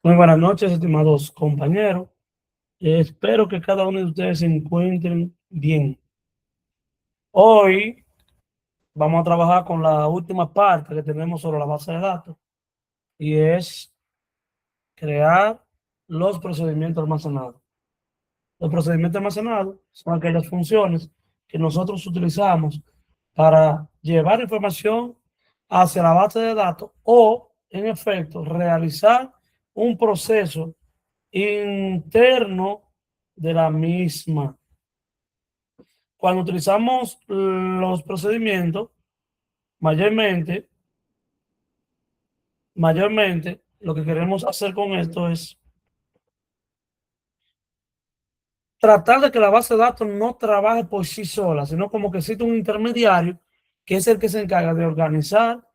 Muy buenas noches, estimados compañeros. Espero que cada uno de ustedes se encuentren bien. Hoy vamos a trabajar con la última parte que tenemos sobre la base de datos y es crear los procedimientos almacenados. Los procedimientos almacenados son aquellas funciones que nosotros utilizamos para llevar información hacia la base de datos o, en efecto, realizar un proceso interno de la misma. Cuando utilizamos los procedimientos, mayormente, mayormente lo que queremos hacer con esto es tratar de que la base de datos no trabaje por sí sola, sino como que existe un intermediario que es el que se encarga de organizar,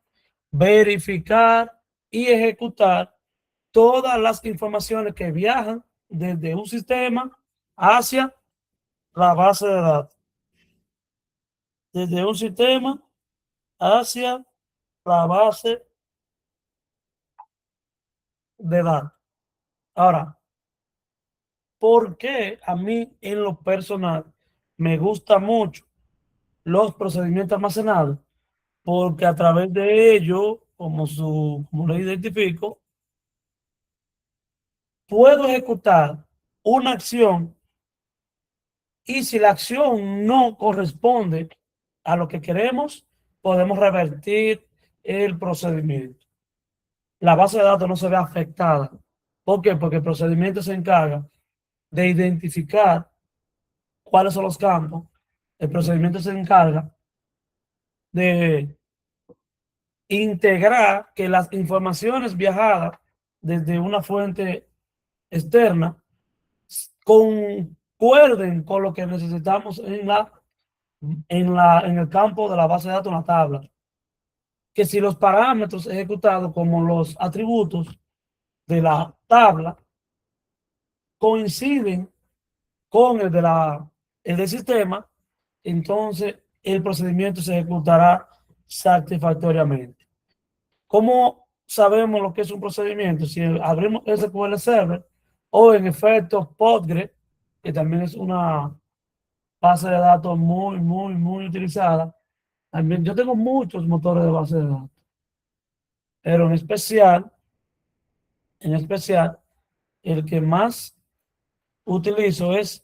verificar y ejecutar todas las informaciones que viajan desde un sistema hacia la base de datos. Desde un sistema hacia la base de datos. Ahora, ¿por qué a mí en lo personal me gusta mucho los procedimientos almacenados? Porque a través de ello, como lo identifico, puedo ejecutar una acción y si la acción no corresponde a lo que queremos, podemos revertir el procedimiento. La base de datos no se ve afectada. ¿Por qué? Porque el procedimiento se encarga de identificar cuáles son los campos. El procedimiento se encarga de integrar que las informaciones viajadas desde una fuente externa concuerden con lo que necesitamos en el campo de la base de datos, en la tabla. Que si los parámetros ejecutados como los atributos de la tabla coinciden con el del sistema, entonces el procedimiento se ejecutará satisfactoriamente. ¿Cómo sabemos lo que es un procedimiento? Si abrimos SQL Server o en efecto Postgres, que también es una base de datos muy utilizada. También yo tengo muchos motores de base de datos, pero en especial, el que más utilizo es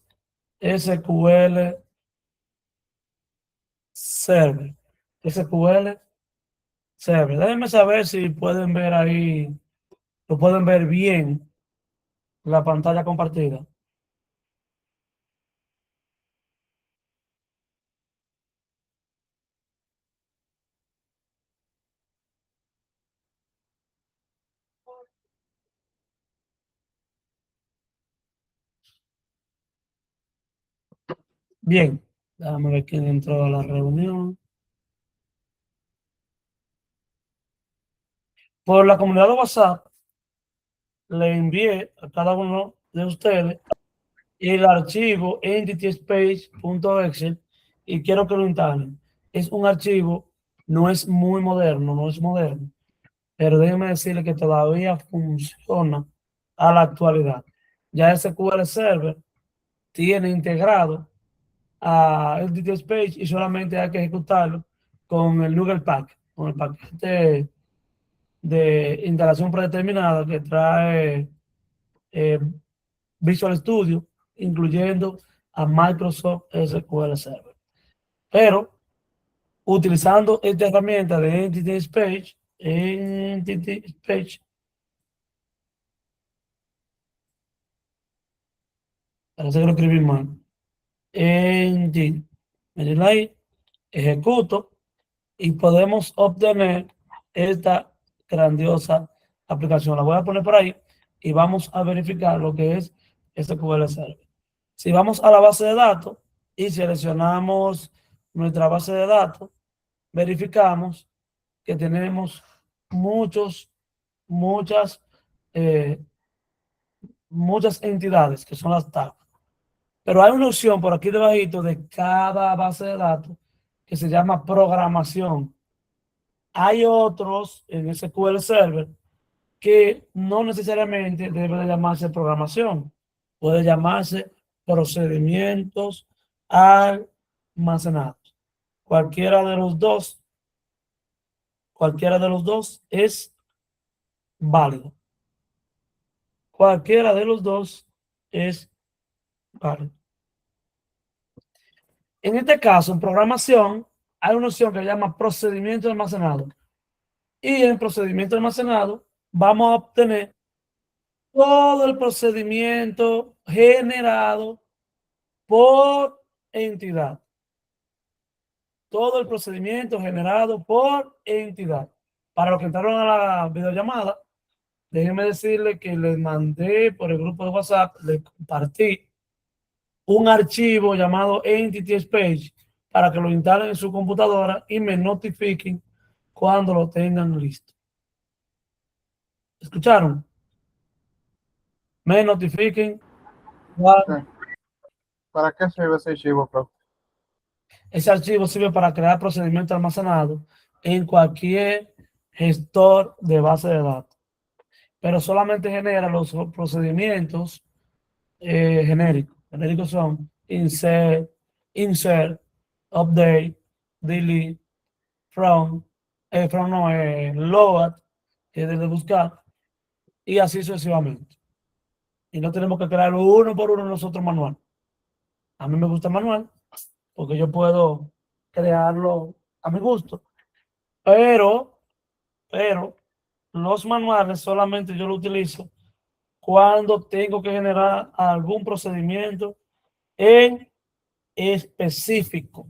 SQL Server. SQL Server. Déjenme saber si pueden ver ahí, lo pueden ver bien la pantalla compartida. Bien, déjame ver quién entró a la reunión. Por la comunidad de WhatsApp le envié a cada uno de ustedes el archivo entityspace.exe y quiero que lo instalen. Es un archivo, no es muy moderno, no es moderno, pero déjenme decirle que todavía funciona a la actualidad. Ya SQL Server tiene integrado a Entity Space y solamente hay que ejecutarlo con el NuGet con el paquete de instalación predeterminada que trae eh, Visual Studio, incluyendo a Microsoft SQL Server. Pero utilizando esta herramienta de Entity Space, parece que lo escribí mal. Entity, miren ahí, ejecuto y podemos obtener esta grandiosa aplicación. La voy a poner por ahí y vamos a verificar lo que es SQL Server. Si vamos a la base de datos y seleccionamos nuestra base de datos, verificamos que tenemos muchas, eh, muchas entidades que son las tablas. Pero hay una opción por aquí debajito de cada base de datos que se llama programación. Hay otros en SQL Server que no necesariamente debe de llamarse programación, puede llamarse procedimientos almacenados. Cualquiera de los dos es válido. Cualquiera de los dos es válido. En este caso, en programación, hay una opción que se llama procedimiento almacenado. Y en procedimiento almacenado vamos a obtener todo el procedimiento generado por entidad. Todo el procedimiento generado por entidad. Para los que entraron a la videollamada, déjenme decirle que les mandé por el grupo de WhatsApp, les compartí un archivo llamado Entity Space para que lo instalen en su computadora y me notifiquen cuando lo tengan listo. ¿Escucharon? Me notifiquen. ¿Para qué sirve ese archivo, profe? Ese archivo sirve para crear procedimientos almacenados en cualquier gestor de base de datos, pero solamente genera los procedimientos genéricos. Genéricos son insert, update, delete, load, que es de buscar, y así sucesivamente. Y no tenemos que crearlo uno por uno nosotros manual. A mí me gusta manual, porque yo puedo crearlo a mi gusto, pero los manuales solamente yo lo utilizo cuando tengo que generar algún procedimiento en específico,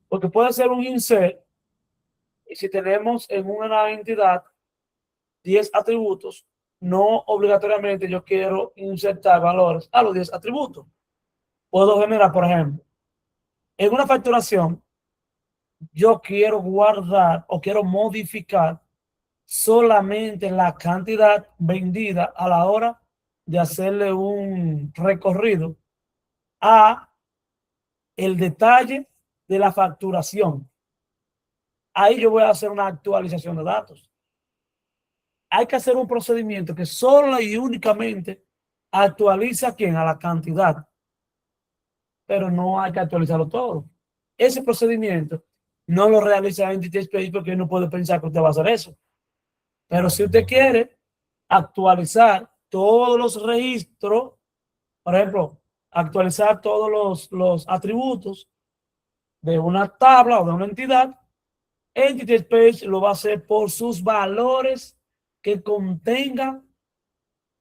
porque puede ser un insert, y si tenemos en una entidad 10 atributos, no obligatoriamente yo quiero insertar valores a los 10 atributos. Puedo generar, por ejemplo, en una facturación, yo quiero guardar o quiero modificar solamente la cantidad vendida a la hora de hacerle un recorrido a el detalle de la facturación. Ahí yo voy a hacer una actualización de datos. Hay que hacer un procedimiento que solo y únicamente actualiza a la cantidad, pero no hay que actualizarlo todo. Ese procedimiento no lo realiza Entity Space porque no puede pensar que usted va a hacer eso. Pero si usted quiere actualizar todos los registros, por ejemplo, actualizar todos los atributos de una tabla o de una entidad, Entity Space lo va a hacer por sus valores que contenga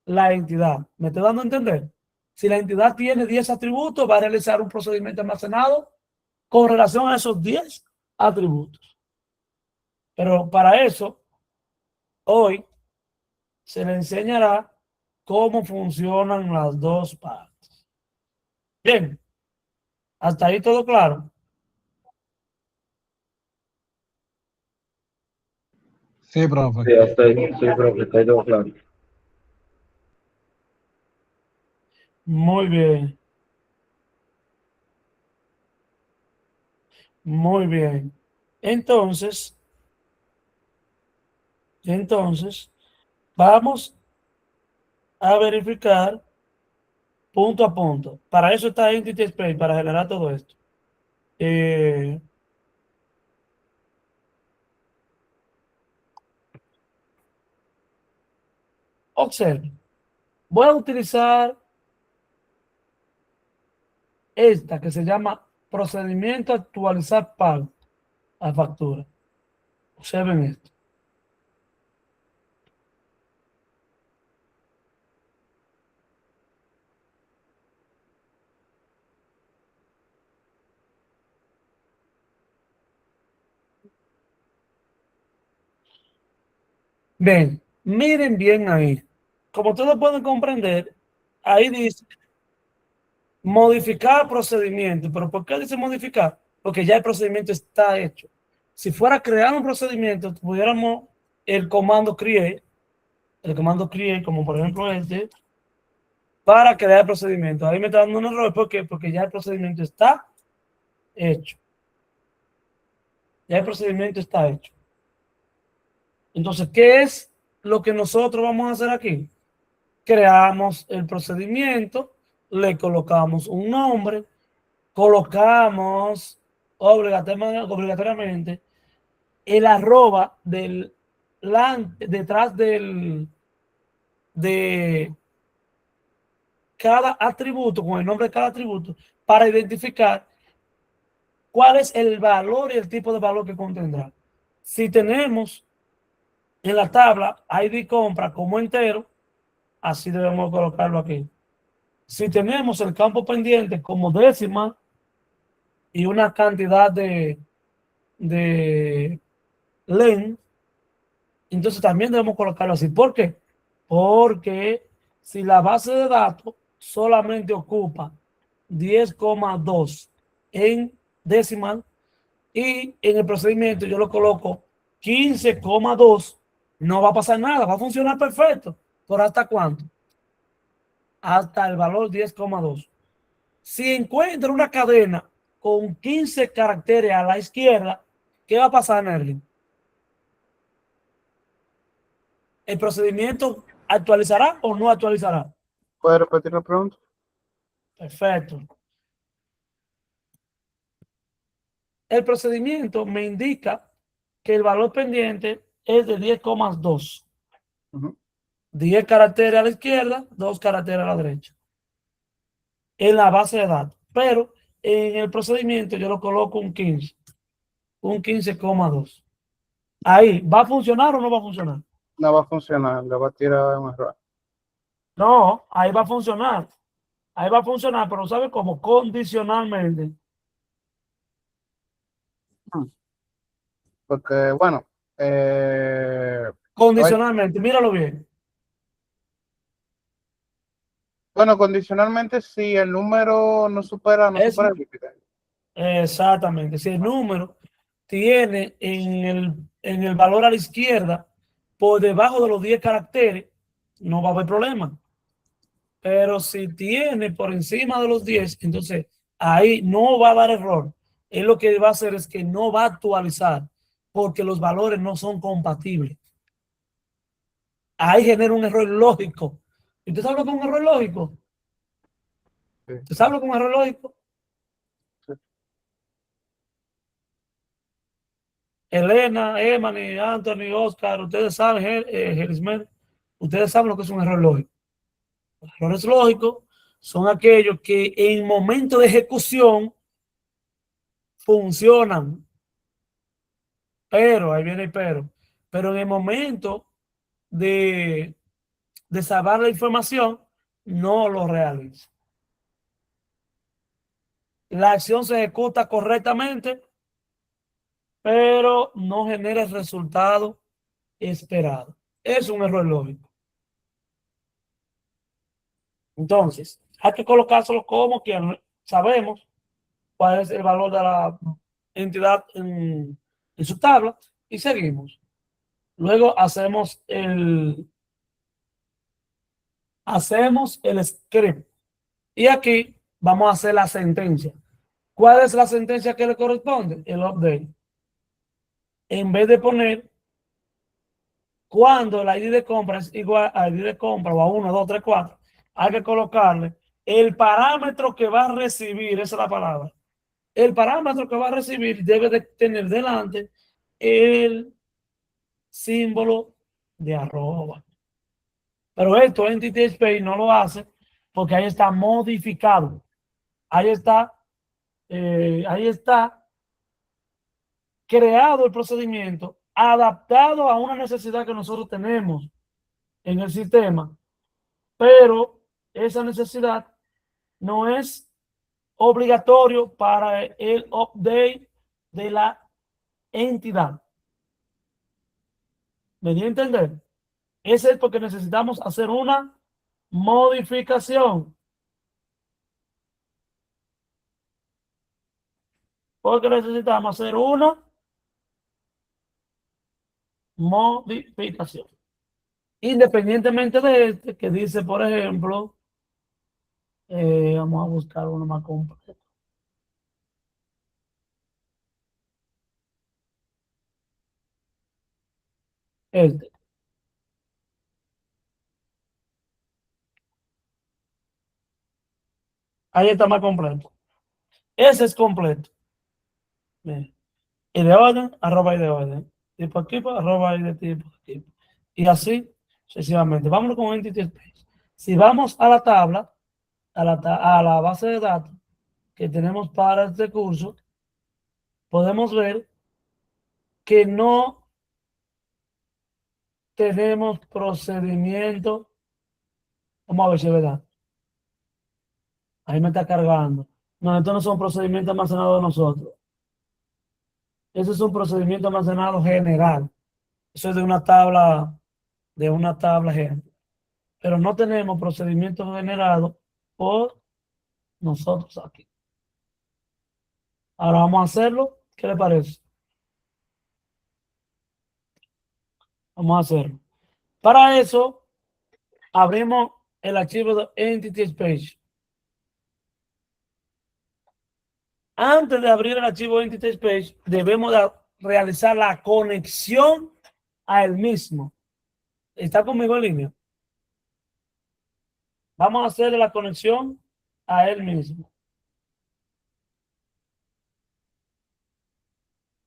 la entidad. ¿Me estoy dando a entender? Si la entidad tiene 10 atributos, va a realizar un procedimiento almacenado con relación a esos 10 atributos. Pero para eso, hoy se le enseñará cómo funcionan las dos partes. Bien, hasta ahí todo claro. Sí, profe. Sí, hasta ahí, sí, profe, está todo claro. Muy bien. Muy bien. Entonces, vamos a verificar punto a punto. Para eso está Entity Space, para generar todo esto. Observen. Voy a utilizar esta que se llama procedimiento actualizar pago a factura. Observen esto. Bien, miren bien ahí. Como todos pueden comprender, ahí dice modificar procedimiento. ¿Pero por qué dice modificar? Porque ya el procedimiento está hecho. Si fuera a crear un procedimiento, tuviéramos el comando create, como por ejemplo este, para crear el procedimiento. Ahí me está dando un error. ¿Por qué? Porque ya el procedimiento está hecho. Ya el procedimiento está hecho. Entonces, ¿qué es lo que nosotros vamos a hacer aquí? Creamos el procedimiento, le colocamos un nombre, colocamos obligatoriamente el arroba detrás de cada atributo, con el nombre de cada atributo, para identificar cuál es el valor y el tipo de valor que contendrá. Si tenemos en la tabla ID compra como entero, así debemos colocarlo aquí. Si tenemos el campo pendiente como décima y una cantidad de len, entonces también debemos colocarlo así. ¿Por qué? Porque si la base de datos solamente ocupa 10,2 en decimal y en el procedimiento yo lo coloco 15,2, no va a pasar nada, va a funcionar perfecto. ¿Por hasta cuánto? Hasta el valor 10,2. Si encuentro una cadena con 15 caracteres a la izquierda, ¿qué va a pasar, Nerlin? ¿El procedimiento actualizará o no actualizará? ¿Puede repetir la pregunta? Perfecto. El procedimiento me indica que el valor pendiente es de 10,2. 10 caracteres a la izquierda, 2 caracteres a la derecha. En la base de datos. Pero en el procedimiento yo lo coloco un 15. Un 15,2. Ahí, ¿va a funcionar o no va a funcionar? No va a funcionar, le va a tirar un error. No, ahí va a funcionar. Ahí va a funcionar, pero ¿sabe cómo? Condicionalmente. Porque, bueno, Condicionalmente, míralo bien. bueno, condicionalmente, si el número no supera Es el límite. exactamente. Si el número tiene en el valor a la izquierda, por debajo de los 10 caracteres, no va a haber problema. Pero si tiene por encima de los 10, entonces ahí no va a dar error. Él lo que va a hacer es que no va a actualizar porque los valores no son compatibles. Ahí genera un error lógico. ¿Y usted sabe lo que es un error lógico? Sí, ¿Usted sabe lo que es un error lógico? sí. Elena, Emily, Anthony, Oscar, ustedes saben, Gerismer, ustedes saben lo que es un error lógico. Los errores lógicos son aquellos que en momento de ejecución funcionan, pero, ahí viene el pero en el momento de, de saber la información, no lo realiza. La acción se ejecuta correctamente, pero no genera el resultado esperado. Es un error lógico. Entonces, hay que colocárselo como que sabemos cuál es el valor de la entidad en su tabla y seguimos. Luego hacemos el script y aquí vamos a hacer la sentencia. ¿Cuál es la sentencia que le corresponde? El update. En vez de poner cuando la ID de compra es igual a ID de compra o a 1, 2, 3, 4, hay que colocarle el parámetro que va a recibir, esa es la palabra. El parámetro que va a recibir debe de tener delante el símbolo de arroba. Pero esto Entity Space no lo hace porque ahí está modificado. Ahí está creado el procedimiento, adaptado a una necesidad que nosotros tenemos en el sistema, pero esa necesidad no es obligatorio para el update de la entidad. ¿Me dio a entender? Ese es porque necesitamos hacer una modificación. Porque necesitamos hacer una modificación. Independientemente de este, que dice, por ejemplo, vamos a buscar uno más completo. Este. Ahí está más completo. Ese es completo. Miren. Y de orden, arroba y de orden. Tipo a tipo, arroba y de tipo a tipo. Y así sucesivamente. Vámonos con Entity Space. Si vamos a la tabla, a la base de datos que tenemos para este curso, podemos ver que no tenemos procedimiento. Vamos a ver si es verdad. Ahí me está cargando. No, estos no son procedimientos almacenados de nosotros. Ese es un procedimiento almacenado general. Eso es de una tabla general. Pero no tenemos procedimientos generados por nosotros aquí. Ahora vamos a hacerlo. ¿Qué le parece? Vamos a hacerlo. Para eso, abrimos el archivo de Entity Space. Antes de abrir el archivo Entity Space, debemos realizar la conexión a él mismo. ¿Está conmigo en línea? Vamos a hacer la conexión a él mismo.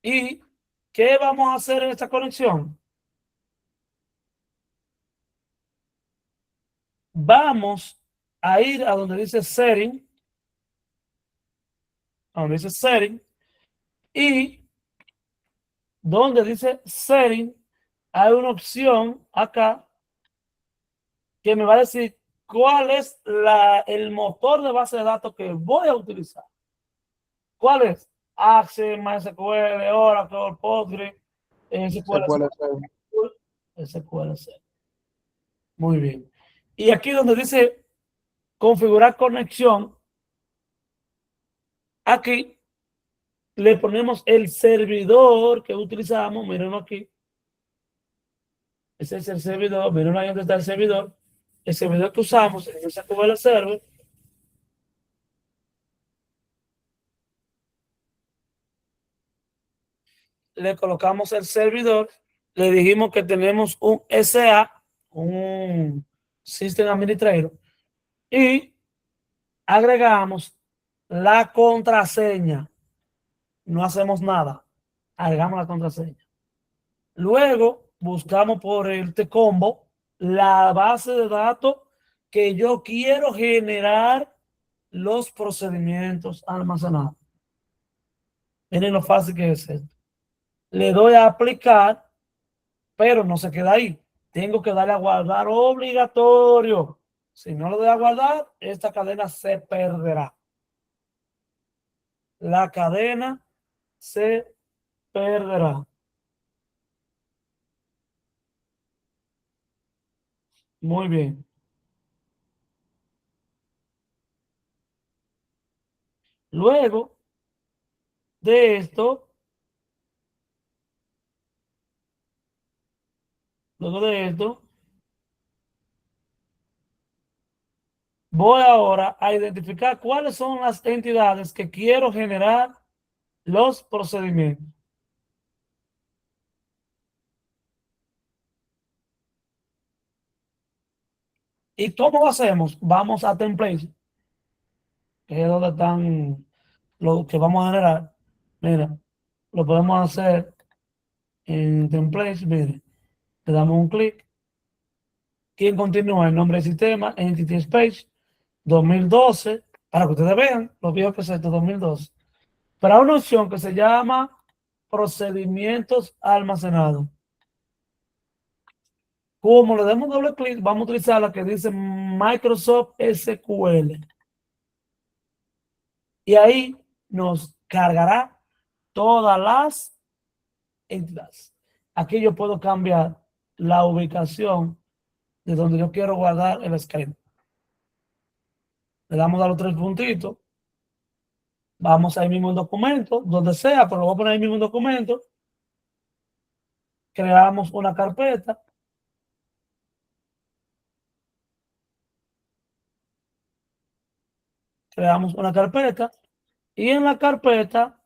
¿Y qué vamos a hacer en esta conexión? Vamos a ir a donde dice Setting, y donde dice Setting, hay una opción acá que me va a decir cuál es el motor de base de datos que voy a utilizar. ¿Cuál es? Access, MySQL, Oracle, Postgres, SQL, SQL. Muy bien. Y aquí donde dice configurar conexión, aquí le ponemos el servidor que utilizamos. Miren aquí. Ese es el servidor. Miren ahí donde está el servidor. El servidor que usamos en SQL Server. Le colocamos el servidor. Le dijimos que tenemos un SA, un System Administrator. Y agregamos la contraseña. No hacemos nada. Agregamos la contraseña. Luego buscamos por el combo la base de datos que yo quiero generar los procedimientos almacenados. Miren lo fácil que es esto. Le doy a aplicar, pero no se queda ahí. Tengo que darle a guardar obligatorio. Si no lo doy a guardar, esta cadena se perderá. La cadena se perderá. Muy bien. Luego de esto, voy ahora a identificar cuáles son las entidades que quiero generar los procedimientos. ¿Y cómo lo hacemos? Vamos a templates, que es donde están los que vamos a generar. Mira, lo podemos hacer en templates. Mire, le damos un clic. ¿Quién continúa? El nombre del sistema, Entity Space 2012, para que ustedes vean los viejos que es esto, 2012. Pero hay una opción que se llama procedimientos almacenados. Como le demos doble clic, vamos a utilizar la que dice Microsoft SQL. Y ahí nos cargará todas las entidades. Aquí yo puedo cambiar la ubicación de donde yo quiero guardar el script. Le damos a los tres puntitos. Vamos ahí mismo en documento, donde sea, pero lo voy a poner ahí mismo en documento. Creamos una carpeta. Creamos una carpeta. Y en la carpeta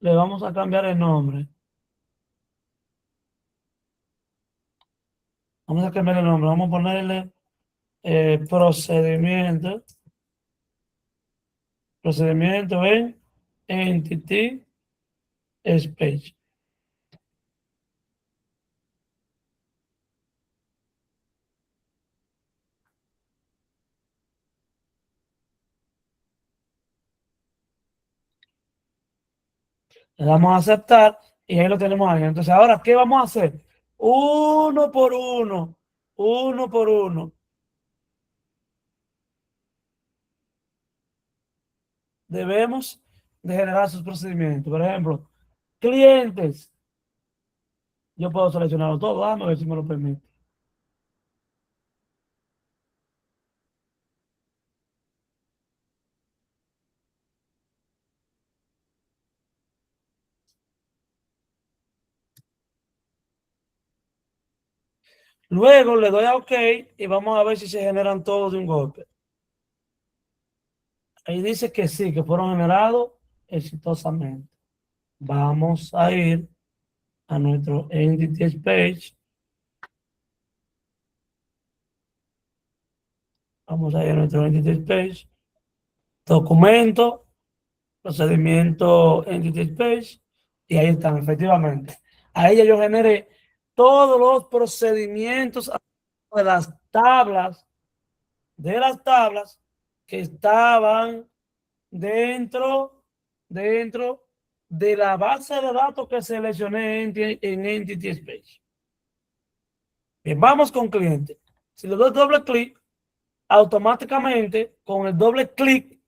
le vamos a cambiar el nombre. Vamos a cambiar el nombre. Vamos a ponerle procedimiento. Procedimiento en Entity Space. Le damos a aceptar y ahí lo tenemos ahí. Entonces, ahora, ¿qué vamos a hacer? Uno por uno. Uno por uno. Debemos de generar sus procedimientos. Por ejemplo, clientes. Yo puedo seleccionarlo todo. Vamos a ver si me lo permite. Luego le doy a OK y vamos a ver si se generan todos de un golpe. Ahí dice que sí, que fueron generados exitosamente. Vamos a ir a nuestro Entity Page. Vamos a ir a nuestro Entity Page. Documento, procedimiento Entity Page. Y ahí están, efectivamente. Ahí ya yo generé todos los procedimientos de las tablas que estaban dentro de la base de datos que seleccioné en Entity Space. Bien, vamos con cliente. Si le doy doble clic, automáticamente con el doble clic,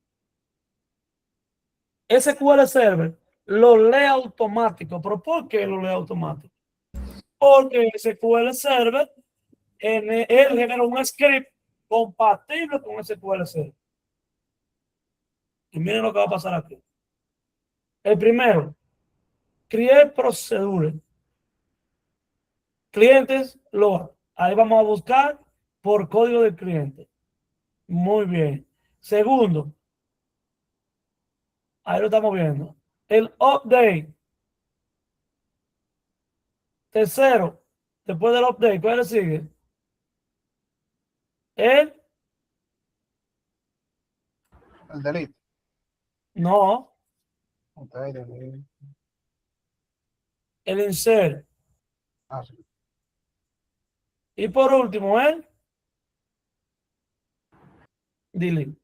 SQL Server lo lee automático. ¿Pero por qué lo lee automático? Porque SQL Server, él genera un script compatible con SQL Server. Y miren lo que va a pasar aquí. El primero, create procedure. Clientes, load. Ahí vamos a buscar por código del cliente. Muy bien. Segundo, ahí lo estamos viendo. El update. Tercero, después del update, ¿cuál le sigue? El, El delete. no, Ok, delete. el insert. Ah, sí. Y por último, el delete.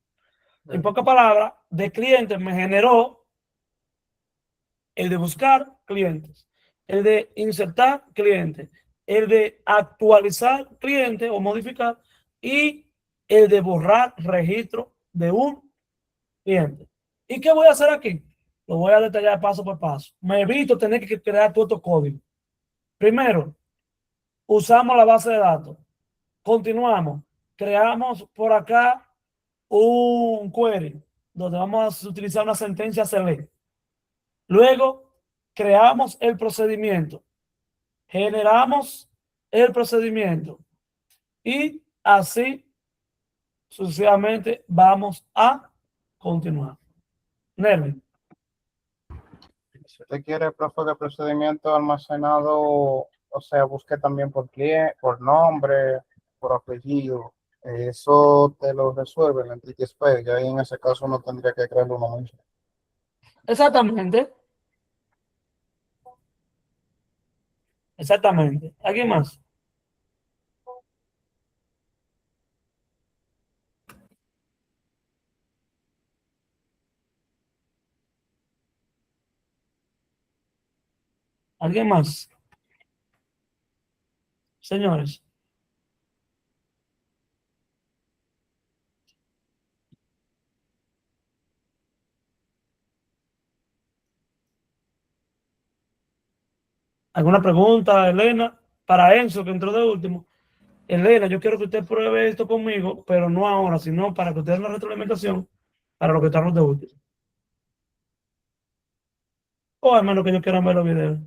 En pocas palabras, de clientes me generó el de buscar clientes, el de insertar clientes, el de actualizar clientes o modificar y el de borrar registro de un cliente. ¿Y qué voy a hacer aquí? Lo voy a detallar paso por paso. Me evito tener que crear todo estos códigos. Primero, usamos la base de datos. Continuamos. Creamos por acá un query donde vamos a utilizar una sentencia select. Luego, creamos el procedimiento. Generamos el procedimiento. Y así sucesivamente vamos a continuar. Nervin. Si usted quiere, profe, de procedimiento almacenado, o sea, busque también por cliente, por nombre, por apellido. Eso te lo resuelve en Entity Space. Ya ahí en ese caso uno tendría que crearlo uno mismo. Exactamente. Exactamente. ¿Alguien más? ¿Alguien más? Señores. ¿Alguna pregunta, Elena? Para Enzo, que entró de último. Elena, yo quiero que usted pruebe esto conmigo, pero no ahora, sino para que usted dé una retroalimentación para lo que estamos de último. O al menos que ellos quieran ver los videos.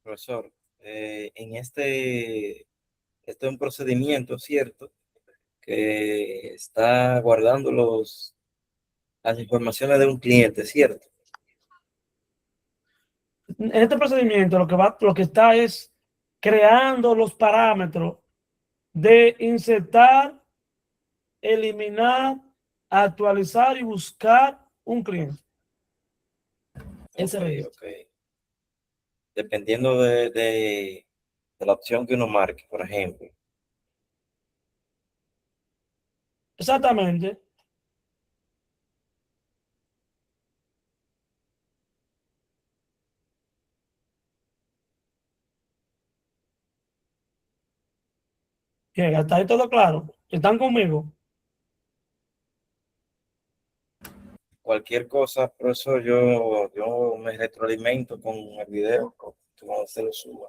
Profesor, esto es un procedimiento, ¿cierto? Que está guardando las informaciones de un cliente, ¿cierto? En este procedimiento lo que está es creando los parámetros de insertar, eliminar, actualizar y buscar un cliente. Ese Ok, es. ok. Dependiendo de la opción que uno marque, por ejemplo. Exactamente. Bien, hasta ahí todo claro. ¿Están conmigo? Cualquier cosa, profesor, yo me retroalimento con el video cuando se lo suba.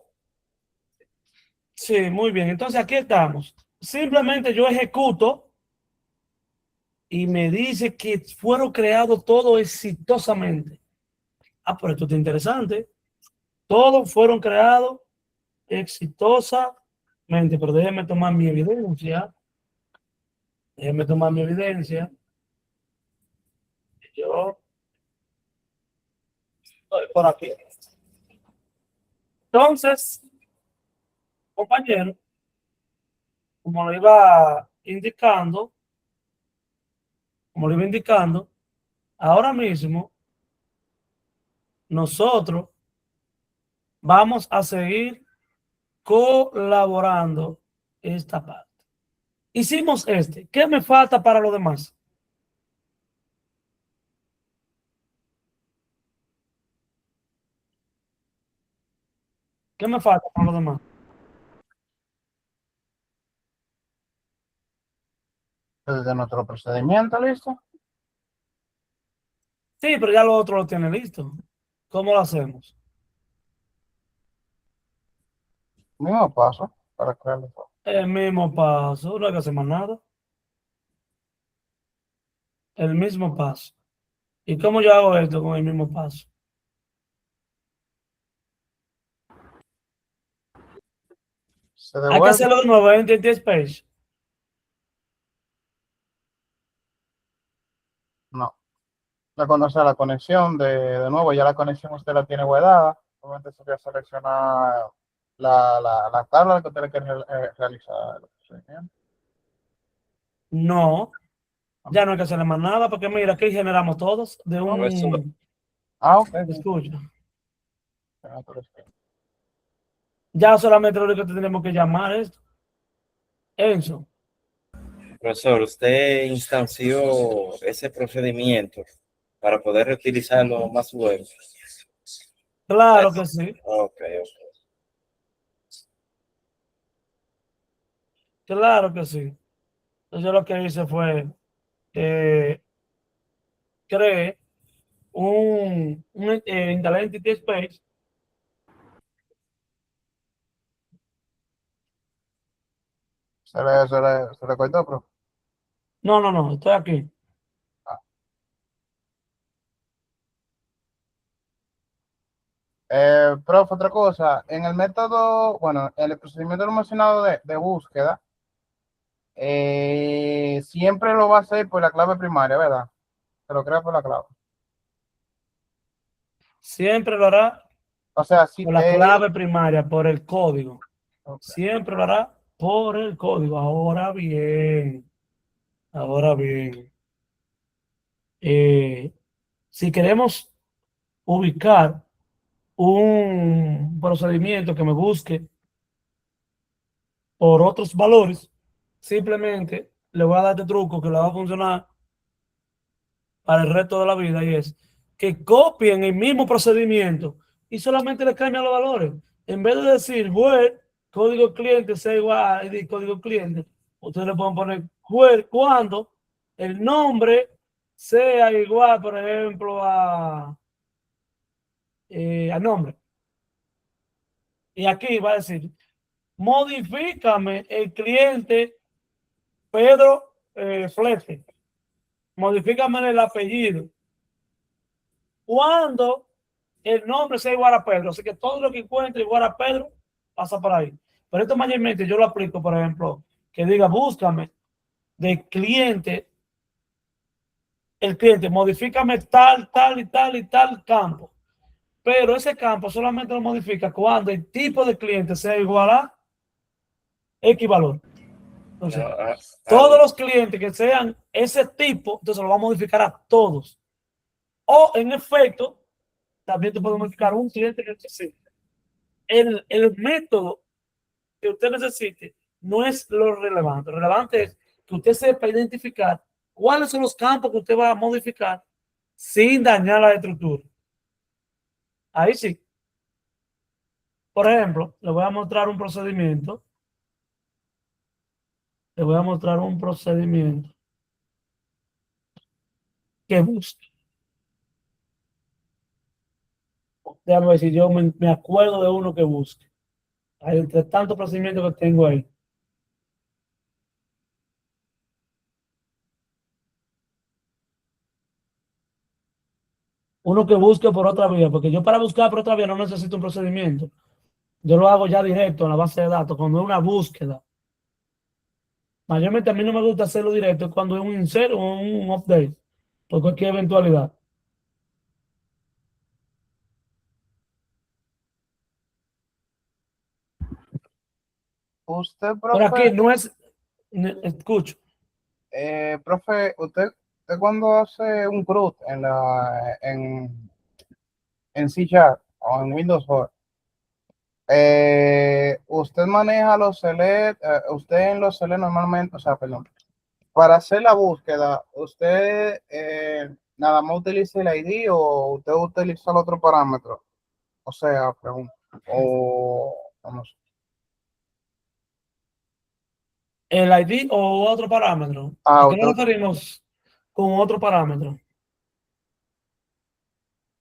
Sí, muy bien. Entonces aquí estamos. Simplemente yo ejecuto y me dice que fueron creados todo exitosamente. Ah, pero esto está interesante. Todos fueron creados exitosamente. Pero déjenme tomar mi evidencia. Déjenme tomar mi evidencia. Yo estoy por aquí. Entonces, compañero, como lo iba indicando, ahora mismo nosotros vamos a seguir colaborando esta parte. Hicimos este. ¿Qué me falta para lo demás? ¿Qué me falta para lo demás? Desde nuestro procedimiento, ¿listo? Sí, pero ya lo otro lo tiene listo. ¿Cómo lo hacemos? Mismo paso para crearlo todo. El mismo paso, no hay que hacer más nada. El mismo paso. ¿Y cómo yo hago esto con el mismo paso? Se Hay que devuelve, hacerlo de nuevo en Entity Space. no. La conoce la conexión de nuevo, ya la conexión usted la tiene guardada. Obviamente se voy a seleccionar la tabla que usted le quiere realizar el procedimiento. No, ya no hay que hacerle más nada porque mira, aquí generamos todos de Profesor, un... Ok. Escucha. Ah, pero es que- Ya solamente lo único que tenemos que llamar es Enzo. profesor, usted instanció ese procedimiento para poder reutilizarlo más luego. Claro que sí, Ok, claro que sí. Entonces lo que hice fue eh, creé instalé Entity Space. se le cortó, pero. No, no, no, estoy aquí. Profe, otra cosa, en el método, bueno, en el procedimiento mencionado de búsqueda, siempre lo va a hacer por la clave primaria, ¿verdad? Se lo crea por la clave. Siempre lo hará O sea, sí, por la clave primaria, por el código. Siempre lo hará por el código. Ahora bien, eh, si queremos ubicar un procedimiento que me busque por otros valores, simplemente le voy a dar este truco que le va a funcionar para el resto de la vida y es que copien el mismo procedimiento y solamente le cambian los valores. En vez de decir where código cliente sea igual a ID código cliente, ustedes le pueden poner where cuando el nombre sea igual, por ejemplo, a nombre. Y aquí va a decir, modifícame el cliente Pedro Flete, modifícame el apellido. Cuando el nombre sea igual a Pedro, así que todo lo que encuentre igual a Pedro pasa por ahí. Pero esto mayormente yo lo aplico, por ejemplo, que diga búscame de cliente, el cliente, modifícame tal, tal y tal y tal campo. pero ese campo solamente lo modifica cuando el tipo de cliente sea igual a X valor. Entonces, No, todos los clientes que sean ese tipo, entonces lo va a modificar a todos. O en efecto, también te puede modificar un cliente que necesite. El método que usted necesite no es lo relevante. Lo relevante es que usted sepa identificar cuáles son los campos que usted va a modificar sin dañar la estructura. Ahí sí. Por ejemplo, le voy a mostrar un procedimiento. Le voy a mostrar un procedimiento que busque. Déjame ver si yo me acuerdo de uno que busque. Hay entre tantos procedimientos que tengo ahí. Uno que busque por otra vía, porque yo para buscar por otra vía no necesito un procedimiento. Yo lo hago ya directo en la base de datos, cuando es una búsqueda. Mayormente a mí no me gusta hacerlo directo cuando es un insert o un update, por cualquier eventualidad. Usted, Por aquí profe, no es, escucho, profe, usted cuando hace un CRUD en C# o en Windows 4, usted maneja los select, usted en los select normalmente, o sea, perdón, para hacer la búsqueda, usted nada más utiliza el ID o usted utiliza el otro parámetro, o sea, pregunto, o vamos, el ID o otro parámetro. ¿A qué usted, nos referimos con otro parámetro?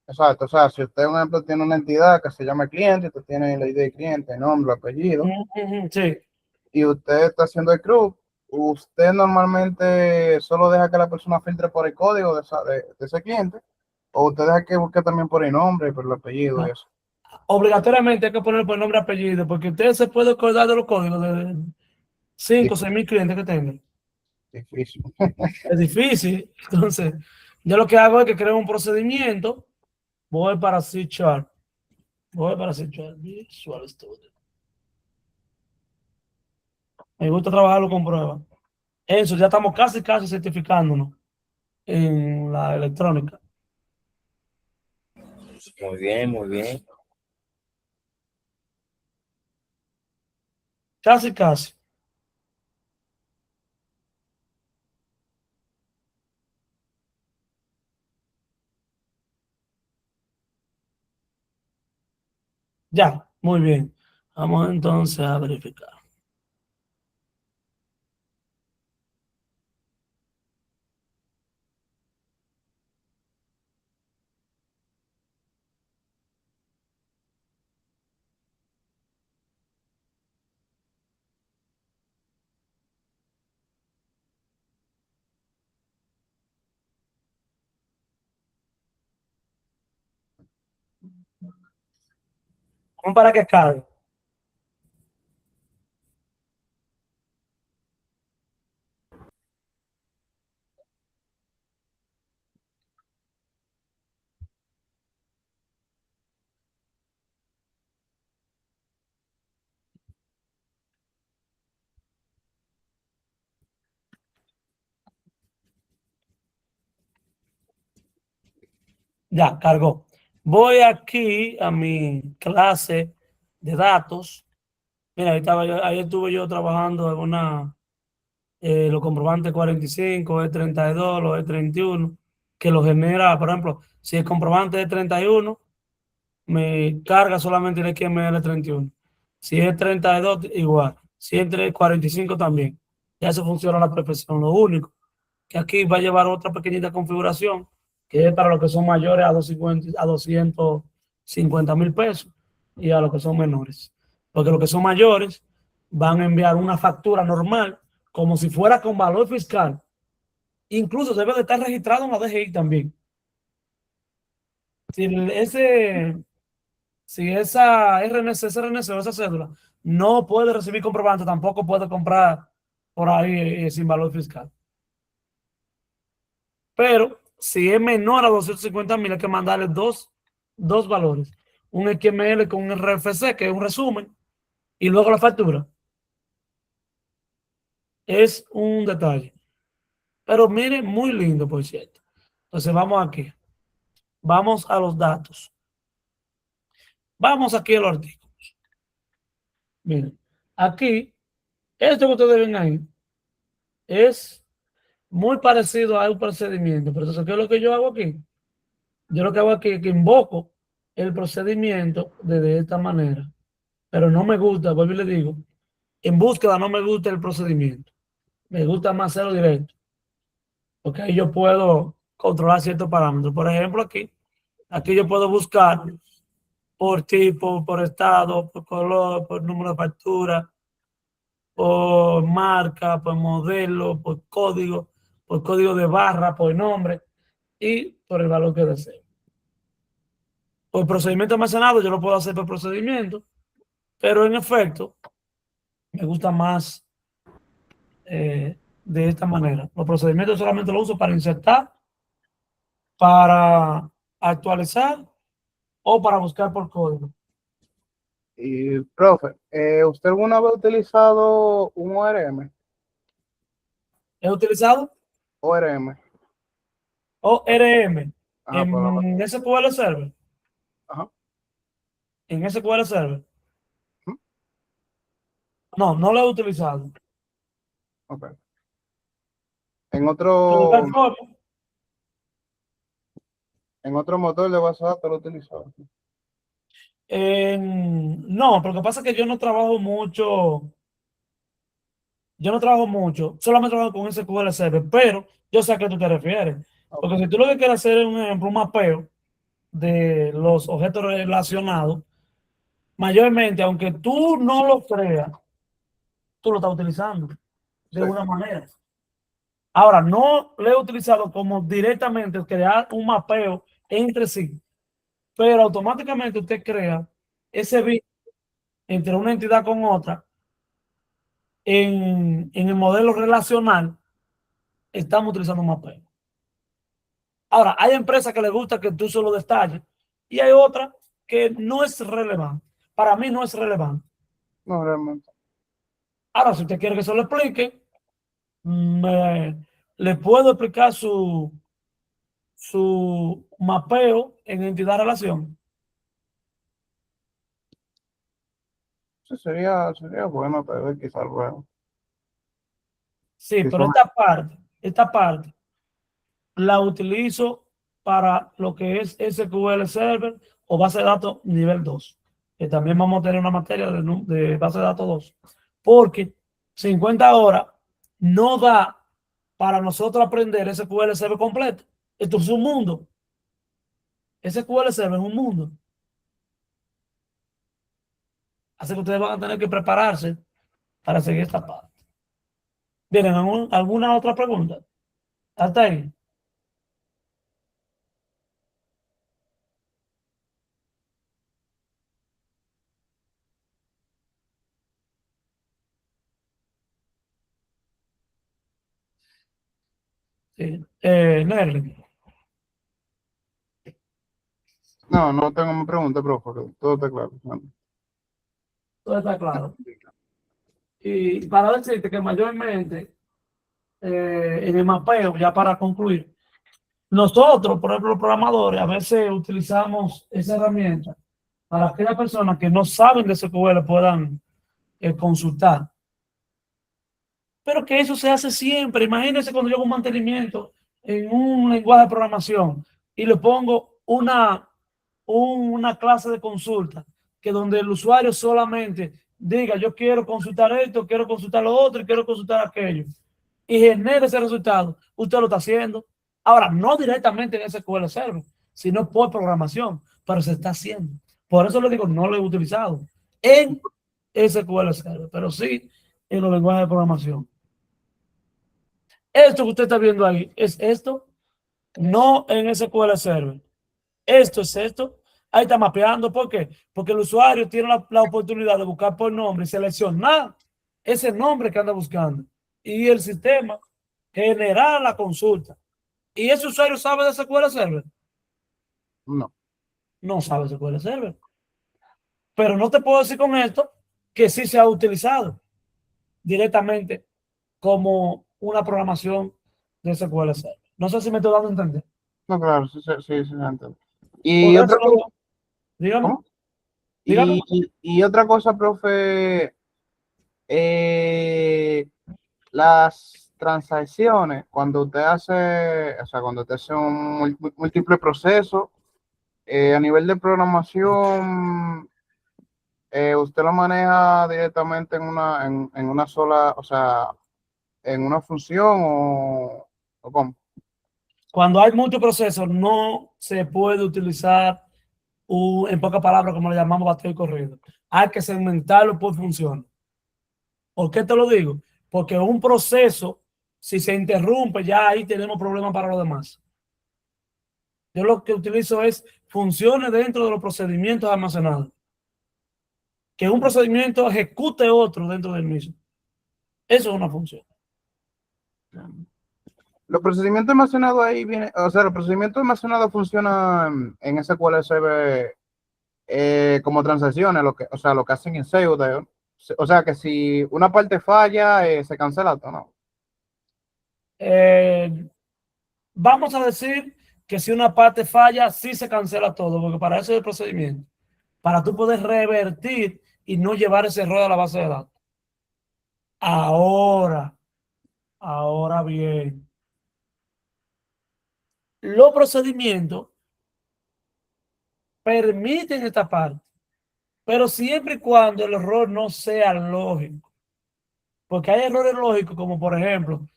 exacto, o sea, si usted, por ejemplo, tiene una entidad que se llama cliente, usted tiene el ID de cliente, nombre, apellido, Sí. y usted está haciendo el CRUD, usted normalmente solo deja que la persona filtre por el código de ese cliente, o usted deja que busque también por el nombre, por el apellido y No. eso. Obligatoriamente hay que poner por nombre y apellido, porque usted se puede acordar de los códigos de 5 o 6 mil clientes que tengan. Difícil. Es difícil. Entonces, yo lo que hago es que creo un procedimiento, voy para C Sharp, voy para C Sharp, Visual Studio. Me gusta trabajarlo con pruebas. Eso, ya estamos casi certificándonos en la electrónica. muy bien, muy bien. Casi. Ya, muy bien. Vamos entonces a verificar. Vamos para que cargue. Ya, cargó. Voy aquí a mi clase de datos. Mira, ahí estuve yo trabajando en los comprobantes 45, E32, los E31, que lo genera, por ejemplo, si el comprobante es 31, me carga solamente el XML 31. Si es 32, igual. Si es 45 también. Ya eso funciona a la perfección. Lo único que aquí va a llevar otra pequeñita configuración, que es para los que son mayores a 250 mil pesos y a los que son menores. Porque los que son mayores van a enviar una factura normal, como si fuera con valor fiscal. Incluso debe de estar registrado en la DGI también. Si si esa RNC, esa RNC o esa cédula no puede recibir comprobante, tampoco puede comprar por ahí sin valor fiscal. Pero si es menor a 250 mil, hay que mandarle dos dos valores, un XML con un RFC, que es un resumen, y luego la factura. Es un detalle. Pero mire, muy lindo, por cierto. Entonces vamos aquí. Vamos a los datos. Vamos aquí a los artículos. Miren, aquí, esto que ustedes ven ahí es muy parecido a un procedimiento. Pero entonces, ¿qué es lo que yo hago aquí? Yo lo que hago aquí es que invoco el procedimiento de esta manera. Pero no me gusta, vuelvo y le digo, en búsqueda no me gusta el procedimiento. Me gusta más hacerlo directo. Porque ahí yo puedo controlar ciertos parámetros. Por ejemplo, aquí yo puedo buscar por tipo, por estado, por color, por número de factura, por marca, por modelo, por código de barra, por nombre y por el valor que deseo. Por procedimiento almacenado yo lo puedo hacer por procedimiento, pero en efecto me gusta más de esta manera. Los procedimientos solamente los uso para insertar, para actualizar o para buscar por código. Y, profe, ¿usted alguna vez ha utilizado un ORM? He utilizado ORM. ORM Ajá, en SQL Server. ajá. En SQL Server. Ujú. No, no lo he utilizado. Ok. En De otro, igual forma, en otro motor de base de datos lo he utilizado. no, pero lo que pasa es que yo no trabajo mucho, solamente trabajo con SQL Server, pero yo sé a qué tú te refieres. Ok. Porque si tú lo que quieres hacer es un ejemplo, un mapeo de los objetos relacionados, mayormente, aunque tú no lo creas, tú lo estás utilizando de Sí. una manera. Ahora, no lo he utilizado como directamente crear un mapeo entre sí, pero automáticamente usted crea ese vínculo entre una entidad con otra en el modelo relacional. Estamos utilizando un mapeo. Ahora, hay empresas que les gusta que tú solo detalles y hay otras que no es relevante. Para mí no es relevante. No, realmente. Ahora, si usted quiere que se lo explique, le puedo explicar su mapeo en entidad-relación. Sí, sería bueno, pero quizás luego. Sí, Sí, pero esta parte la utilizo para lo que es SQL Server o base de datos nivel 2, que también vamos a tener una materia de base de datos 2, porque 50 horas no da para nosotros aprender SQL Server completo. Esto es un mundo. SQL Server es un mundo. Así que ustedes van a tener que prepararse para seguir esta parte. ¿Tienen alguna otra pregunta? Hasta ahí. Sí. Nerlin, no, no tengo más preguntas, profe, porque todo está claro. Bueno. todo está claro. Y para decirte que mayormente en el mapeo, ya para concluir, nosotros, por ejemplo, los programadores, a veces utilizamos esa herramienta para que aquellas personas que no saben de SQL puedan consultar. Pero que eso se hace siempre. Imagínense cuando yo hago un mantenimiento en un lenguaje de programación y le pongo una clase de consulta, que donde el usuario solamente diga, yo quiero consultar esto, quiero consultar lo otro y quiero consultar aquello, y genere ese resultado, usted lo está haciendo. Ahora, no directamente en SQL Server, sino por programación, pero se está haciendo. Por eso le digo, no lo he utilizado en SQL Server, pero sí en los lenguajes de programación. Esto que usted está viendo ahí es esto, no en SQL Server. Esto es esto. Ahí está mapeando. ¿Por qué? Porque el usuario tiene la oportunidad de buscar por nombre y seleccionar ese nombre que anda buscando. Y el sistema generar la consulta. ¿Y ese usuario sabe de SQL Server? No. no sabe SQL Server. Pero no te puedo decir con esto que sí se ha utilizado directamente como una programación de SQL Server. No sé si me estoy dando a entender. No, claro, sí, sí, sí, sí, entiendo. Por Y otra cosa, eso, dígame, ¿cómo? dígame. Y otra cosa, profe, eh, las transacciones, cuando usted hace, o sea, cuando usted hace un múltiple proceso, a nivel de programación, usted lo maneja directamente en una sola, o sea, en una función o cómo. Cuando hay muchos procesos, no se puede utilizar en pocas palabras, como le llamamos bateo y corrido. Hay que segmentarlo por función. ¿Por qué te lo digo? Porque un proceso, si se interrumpe, ya ahí tenemos problemas para los demás. Yo lo que utilizo es funciones dentro de los procedimientos almacenados. Que un procedimiento ejecute otro dentro del mismo. Eso es una función. Los procedimientos almacenados ahí viene, o sea, los procedimientos almacenados funcionan en SQL Server como transacciones, o sea, lo que hacen en pseudo. O sea, que si una parte falla, se cancela todo, ¿no? Eh, Vamos a decir que si una parte falla, sí se cancela todo, porque para eso es el procedimiento. Para tú poder revertir y no llevar ese error a la base de datos. Ahora, ahora bien, los procedimientos permiten esta parte, pero siempre y cuando el error no sea lógico. Porque hay errores lógicos, como por ejemplo,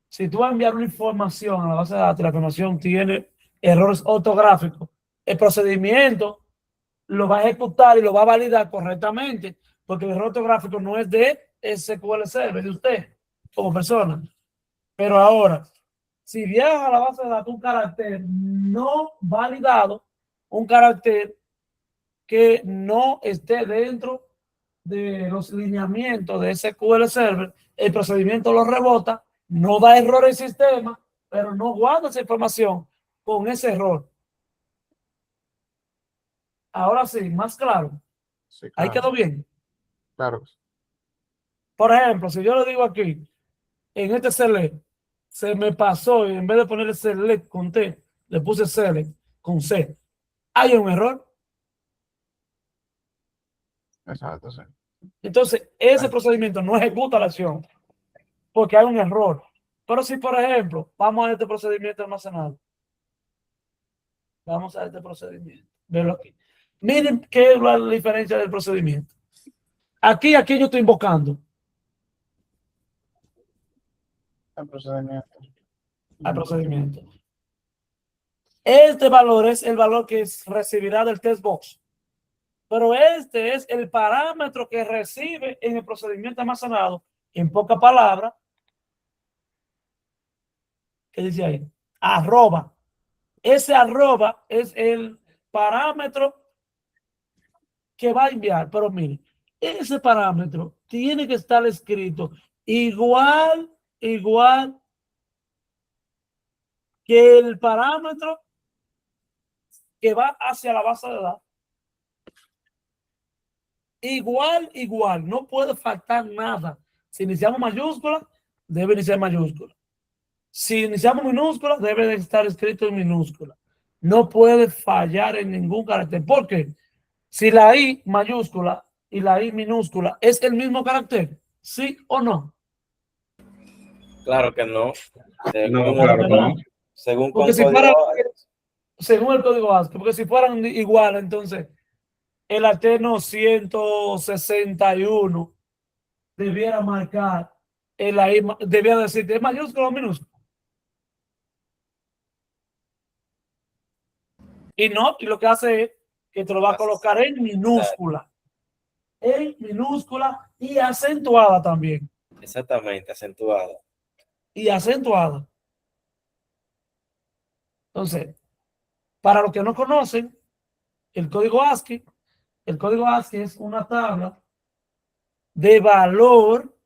si tú vas a enviar una información a la base de datos y la información tiene errores ortográficos, el procedimiento lo va a ejecutar y lo va a validar correctamente, porque el error ortográfico no es de SQL Server, de usted como persona. Pero ahora, si viaja a la base de datos un carácter no validado, un carácter que no esté dentro de los lineamientos de SQL Server, el procedimiento lo rebota, no da error el sistema, pero no guarda esa información con ese error. Ahora sí, más claro. Sí, Ahí claro, quedó bien. claro. Por ejemplo, si yo le digo aquí, en este select, se me pasó y en vez de poner select con T, le puse select con C. Hay un error. Exacto, sí. Entonces, ese Ay, procedimiento no ejecuta la acción porque hay un error. Pero si, por ejemplo, vamos a este procedimiento almacenado, vamos a este procedimiento, verlo aquí. Miren qué es la diferencia del procedimiento. Aquí yo estoy invocando el procedimiento. al procedimiento. Este valor es el valor que recibirá del test box. Pero este es el parámetro que recibe en el procedimiento almacenado, en pocas palabras, ¿qué dice ahí? Arroba. Ese arroba es el parámetro que va a enviar. Pero mire, ese parámetro tiene que estar escrito igual que el parámetro que va hacia la base de datos. Igual, no puede faltar nada. Si iniciamos mayúscula, debe iniciar mayúscula. Si iniciamos minúscula, debe de estar escrito en minúscula. No puede fallar en ningún carácter. ¿Por qué? Si la I mayúscula y la I minúscula es el mismo carácter, ¿sí o no? Claro que no. No, Según, Claro claro que que no. no. según Porque con si código, fueran, según el código ASCII, porque si fueran igual, entonces el alterno 161 debiera marcar el I, debiera decir, ¿es mayúscula o minúscula? Y no, y lo que hace es que te lo va a colocar en minúscula y acentuada también. exactamente, acentuado. Y acentuada. Entonces, para los que no conocen, el código ASCII, el código ASCII es una tabla de valor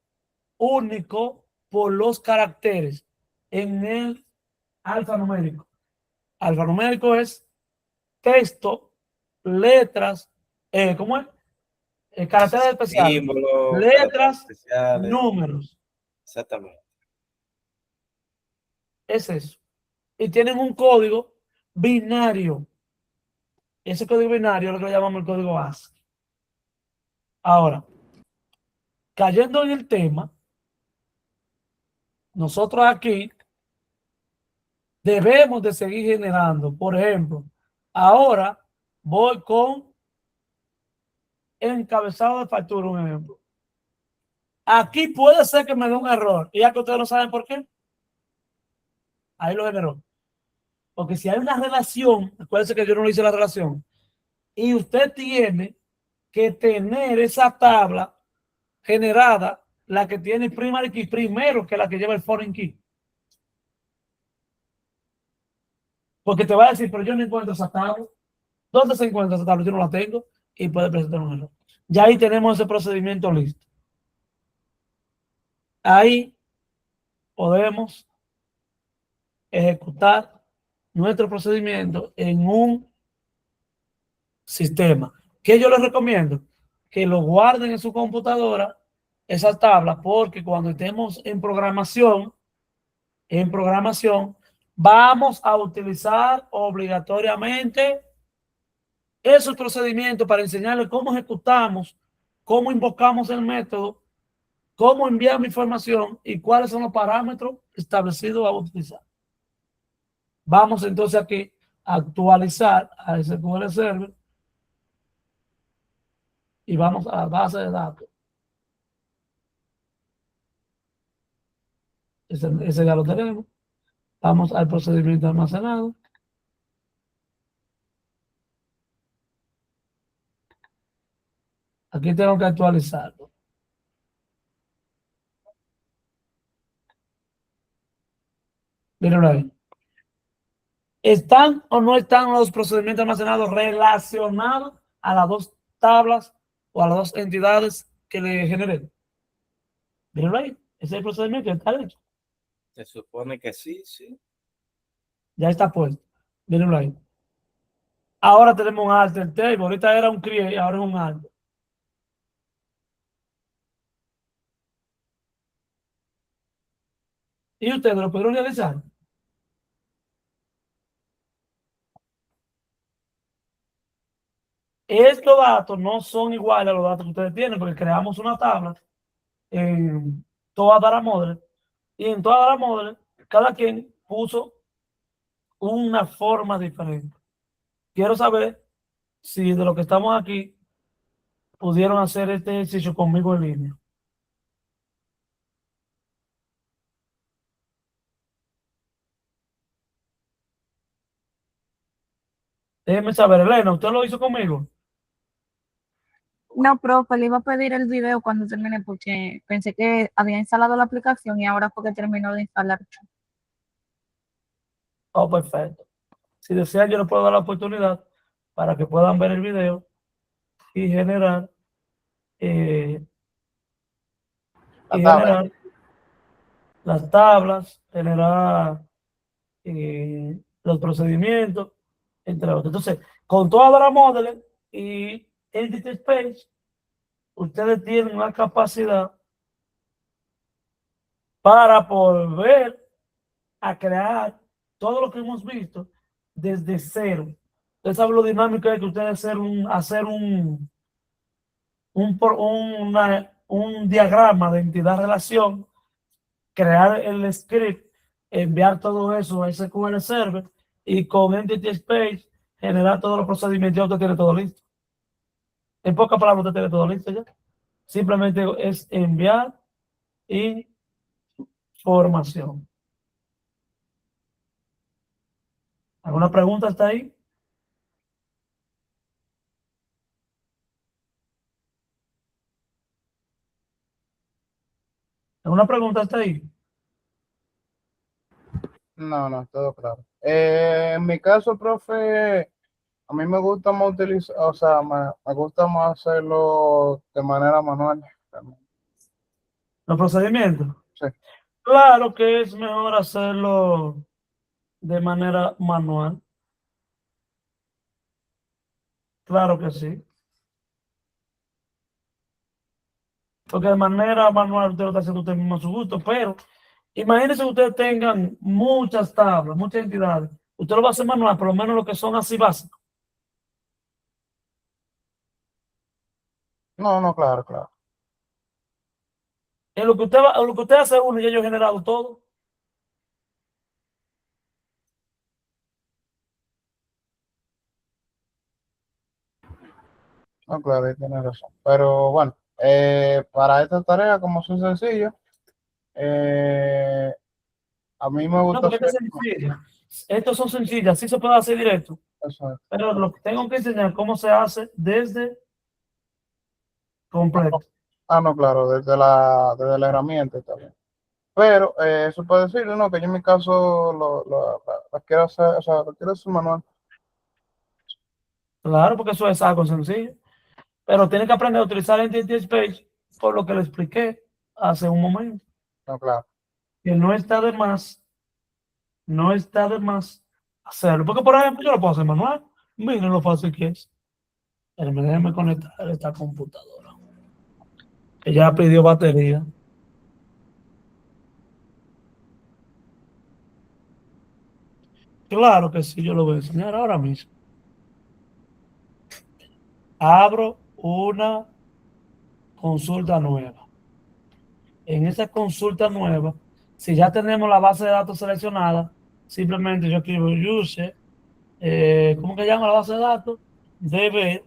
único por los caracteres en el alfanumérico. Alfanumérico es texto letras, ¿cómo es? Caracteres especiales, Símbolos, caracteres letras, especiales. números. Exactamente. Es eso. Y tienen un código binario. Ese código binario es lo que le llamamos el código ASCII. Ahora, cayendo en el tema, nosotros aquí debemos de seguir generando. Por ejemplo, ahora voy con encabezado de factura, un ejemplo. Aquí puede ser que me dé un error. Y ya que ustedes no saben por qué, ahí lo generó. Porque si hay una relación, acuérdense que yo no le hice la relación, y usted tiene que tener esa tabla generada, la que tiene primary key, primero que la que lleva el foreign key. Porque te va a decir, pero yo no encuentro esa tabla. ¿Dónde se encuentra esa tabla? Yo no la tengo y puede presentar un error. Ya ahí tenemos ese procedimiento listo. Ahí podemos ejecutar nuestro procedimiento en un sistema. ¿Qué yo les recomiendo? Que lo guarden en su computadora, esa tabla, porque cuando estemos en programación, vamos a utilizar obligatoriamente esos procedimientos para enseñarles cómo ejecutamos, cómo invocamos el método, cómo enviamos información y cuáles son los parámetros establecidos a utilizar. Vamos entonces aquí a actualizar a SQL Server y vamos a la base de datos. Ese ya lo tenemos. Vamos al procedimiento almacenado. Aquí tengo que actualizarlo. Miren ahí. ¿Están o no están los procedimientos almacenados relacionados a las dos tablas o a las dos entidades que le generé? Miren ahí. Ese es el procedimiento que está hecho. Se supone que sí, sí. Ya está puesto. Miren ahí. Ahora tenemos un alter table. Ahorita era un create, ahora es un alter. ¿Y ustedes lo pudieron realizar? Estos datos no son iguales a los datos que ustedes tienen, porque creamos una tabla en toda Data Model, y en toda Data Model, cada quien puso una forma diferente. Quiero saber si de lo que estamos aquí pudieron hacer este ejercicio conmigo en línea. Déjenme saber, Elena, ¿usted lo hizo conmigo? No, profe, le iba a pedir el video cuando termine porque pensé que había instalado la aplicación y ahora fue que terminó de instalar. Oh, perfecto. Si desean, yo les puedo dar la oportunidad para que puedan ver el video y generar, eh, La y tabla. generar las tablas, generar los procedimientos, entre otros. Entonces, con toda la Model y Entity Space, ustedes tienen la capacidad para volver a crear todo lo que hemos visto desde cero. Ustedes saben lo dinámico es que ustedes hacer un diagrama de entidad-relación, crear el script, enviar todo eso a SQL Server y con Entity Space generar todos los procedimientos. Ya usted tiene todo listo. En pocas palabras, usted tiene todo listo ya. Simplemente es enviar información. ¿Alguna pregunta hasta ahí? ¿Alguna pregunta hasta ahí? No, no, todo claro. En mi caso, profe, a mí me gusta más utilizar, o sea, me gusta más hacerlo de manera manual. Los procedimientos. Sí. Claro que es mejor hacerlo de manera manual. Claro que sí. Porque de manera manual usted lo está haciendo usted mismo a su gusto, pero imagínense que ustedes tengan muchas tablas, muchas entidades. Usted lo va a hacer manual, por lo menos lo que son así básicos. No, no, claro, claro. En lo que usted va, en lo que usted hace uno, ya yo he generado todo. No, claro, ahí tiene razón. Pero bueno, para esta tarea, como son sencillos, eh, a mí me No, gusta porque esta hacer es sencilla. Estos son sencillas, sí se puede hacer directo. eso. Pero lo que tengo que enseñar cómo se hace desde completo. Ah, no, claro, desde la herramienta también. Pero eso puede decirle, ¿no? Que yo en mi caso la quiero hacer, o sea, lo quiero hacer manual. Claro, porque eso es algo sencillo. Pero tiene que aprender a utilizar Entity Space por lo que le expliqué hace un momento. No, claro. Que no está de más, no está de más hacerlo. Porque, por ejemplo, yo lo puedo hacer manual. Miren lo fácil que es. Pero déjeme conectar esta computadora. Que ya pidió batería. Claro que sí, yo lo voy a enseñar ahora mismo. Abro una consulta nueva. En esa consulta nueva, si ya tenemos la base de datos seleccionada, simplemente yo escribo user, ¿cómo que llama la base de datos? DB,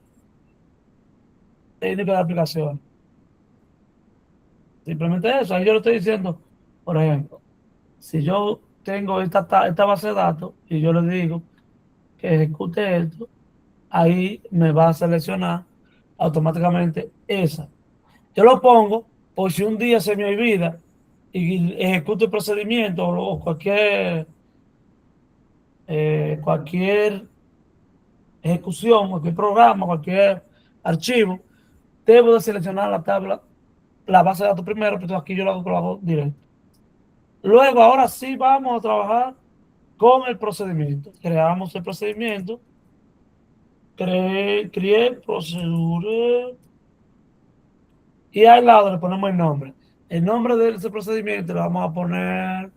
técnico de aplicación. Simplemente eso. Ahí yo le estoy diciendo, por ejemplo, si yo tengo esta base de datos y yo le digo que ejecute esto, ahí me va a seleccionar automáticamente esa. Yo lo pongo por si un día se me olvida y ejecuto el procedimiento o cualquier ejecución, cualquier programa, cualquier archivo, debo de seleccionar la tabla, la base de datos primero, pero aquí yo lo hago directo. Luego, ahora sí vamos a trabajar con el procedimiento. Creamos el procedimiento, creé procedura y al lado le ponemos el nombre. El nombre de ese procedimiento le vamos a poner,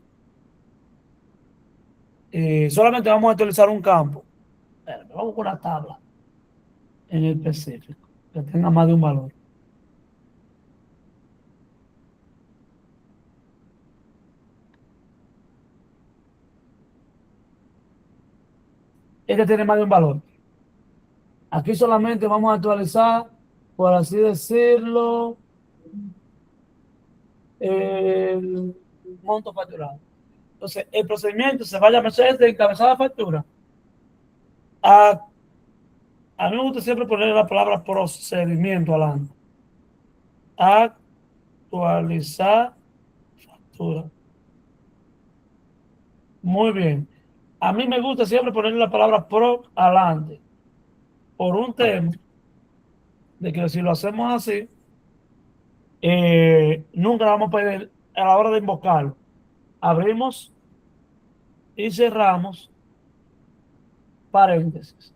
solamente vamos a actualizar un campo. Vamos con una tabla en específico, que tenga más de un valor. Este tiene más de un valor. Aquí solamente vamos a actualizar, por así decirlo, el monto facturado. Entonces, el procedimiento se va a llamar de encabezada factura. A, a mí me gusta siempre poner la palabra procedimiento adelante. Actualizar factura. Muy bien. A mí me gusta siempre poner la palabra pro adelante. Por un tema de que si lo hacemos así, nunca vamos a perder a la hora de invocarlo. Abrimos y cerramos paréntesis.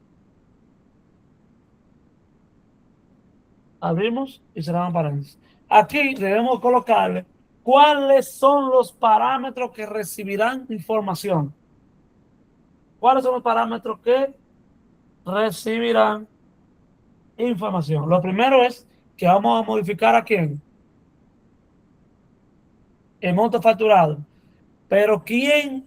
Abrimos y cerramos paréntesis. Aquí debemos colocarle cuáles son los parámetros que recibirán información. ¿Cuáles son los parámetros que recibirán información? Lo primero es que vamos a modificar a quién, el monto facturado. Pero ¿quién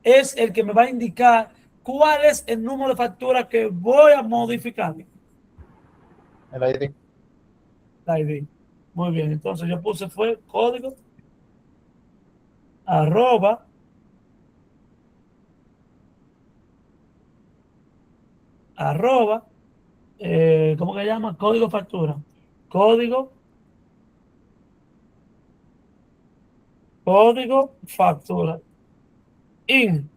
es el que me va a indicar cuál es el número de factura que voy a modificar? El ID. La ID. Muy bien, entonces yo puse fue código arroba arroba ¿cómo que se llama? Código factura. Código, código factura. In.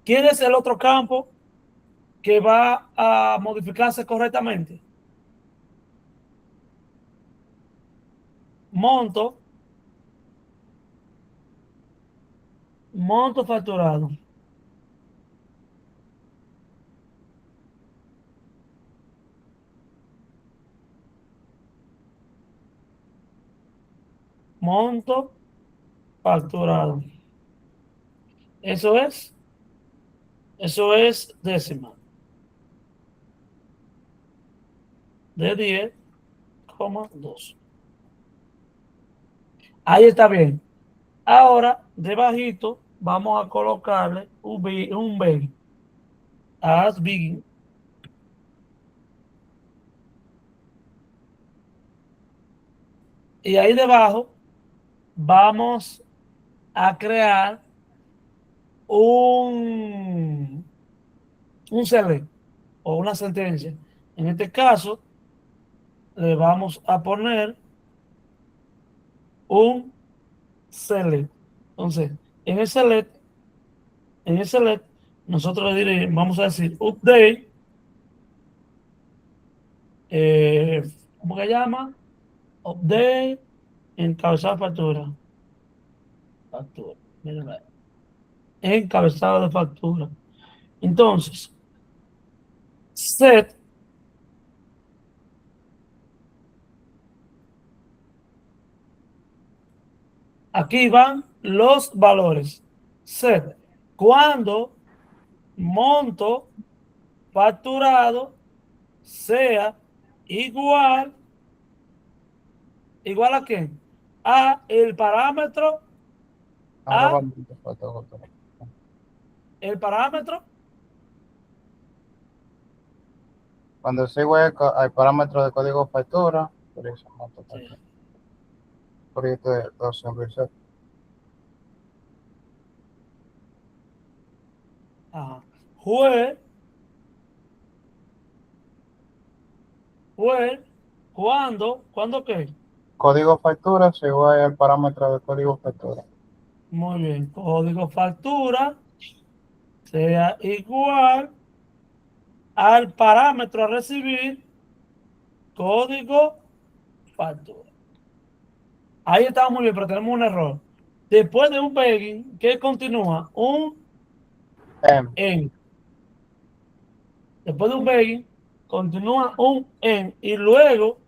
¿Quién es el otro campo que va a modificarse correctamente? Monto, monto facturado. monto facturado. Eso es décima de 10,2. Ahí está bien. Ahora, debajito, vamos a colocarle un B. As begin. Y ahí debajo vamos a crear un select o una sentencia. En este caso, le vamos a poner un select. Entonces, en el select, nosotros le diremos, vamos a decir update, ¿cómo que llama? Update, encabezado de factura. Factura. Miren ahí. Encabezado de factura. Entonces, set, aquí van los valores. Set, cuando monto facturado sea igual, ¿igual a qué? A el parámetro, Ahora a vamos a otro. el parámetro, Cuando se igual al parámetro de código factura, por eso monto sí, factura. Por esto de 2 ajá, fue, ¿cuándo qué? Código factura se igual al parámetro de código factura. Muy bien, código factura sea igual al parámetro a recibir código factura. Ahí estamos muy bien, pero tenemos un error. Después de un begging, ¿qué continúa? Un en. Después de un begging, continúa un en. Y luego,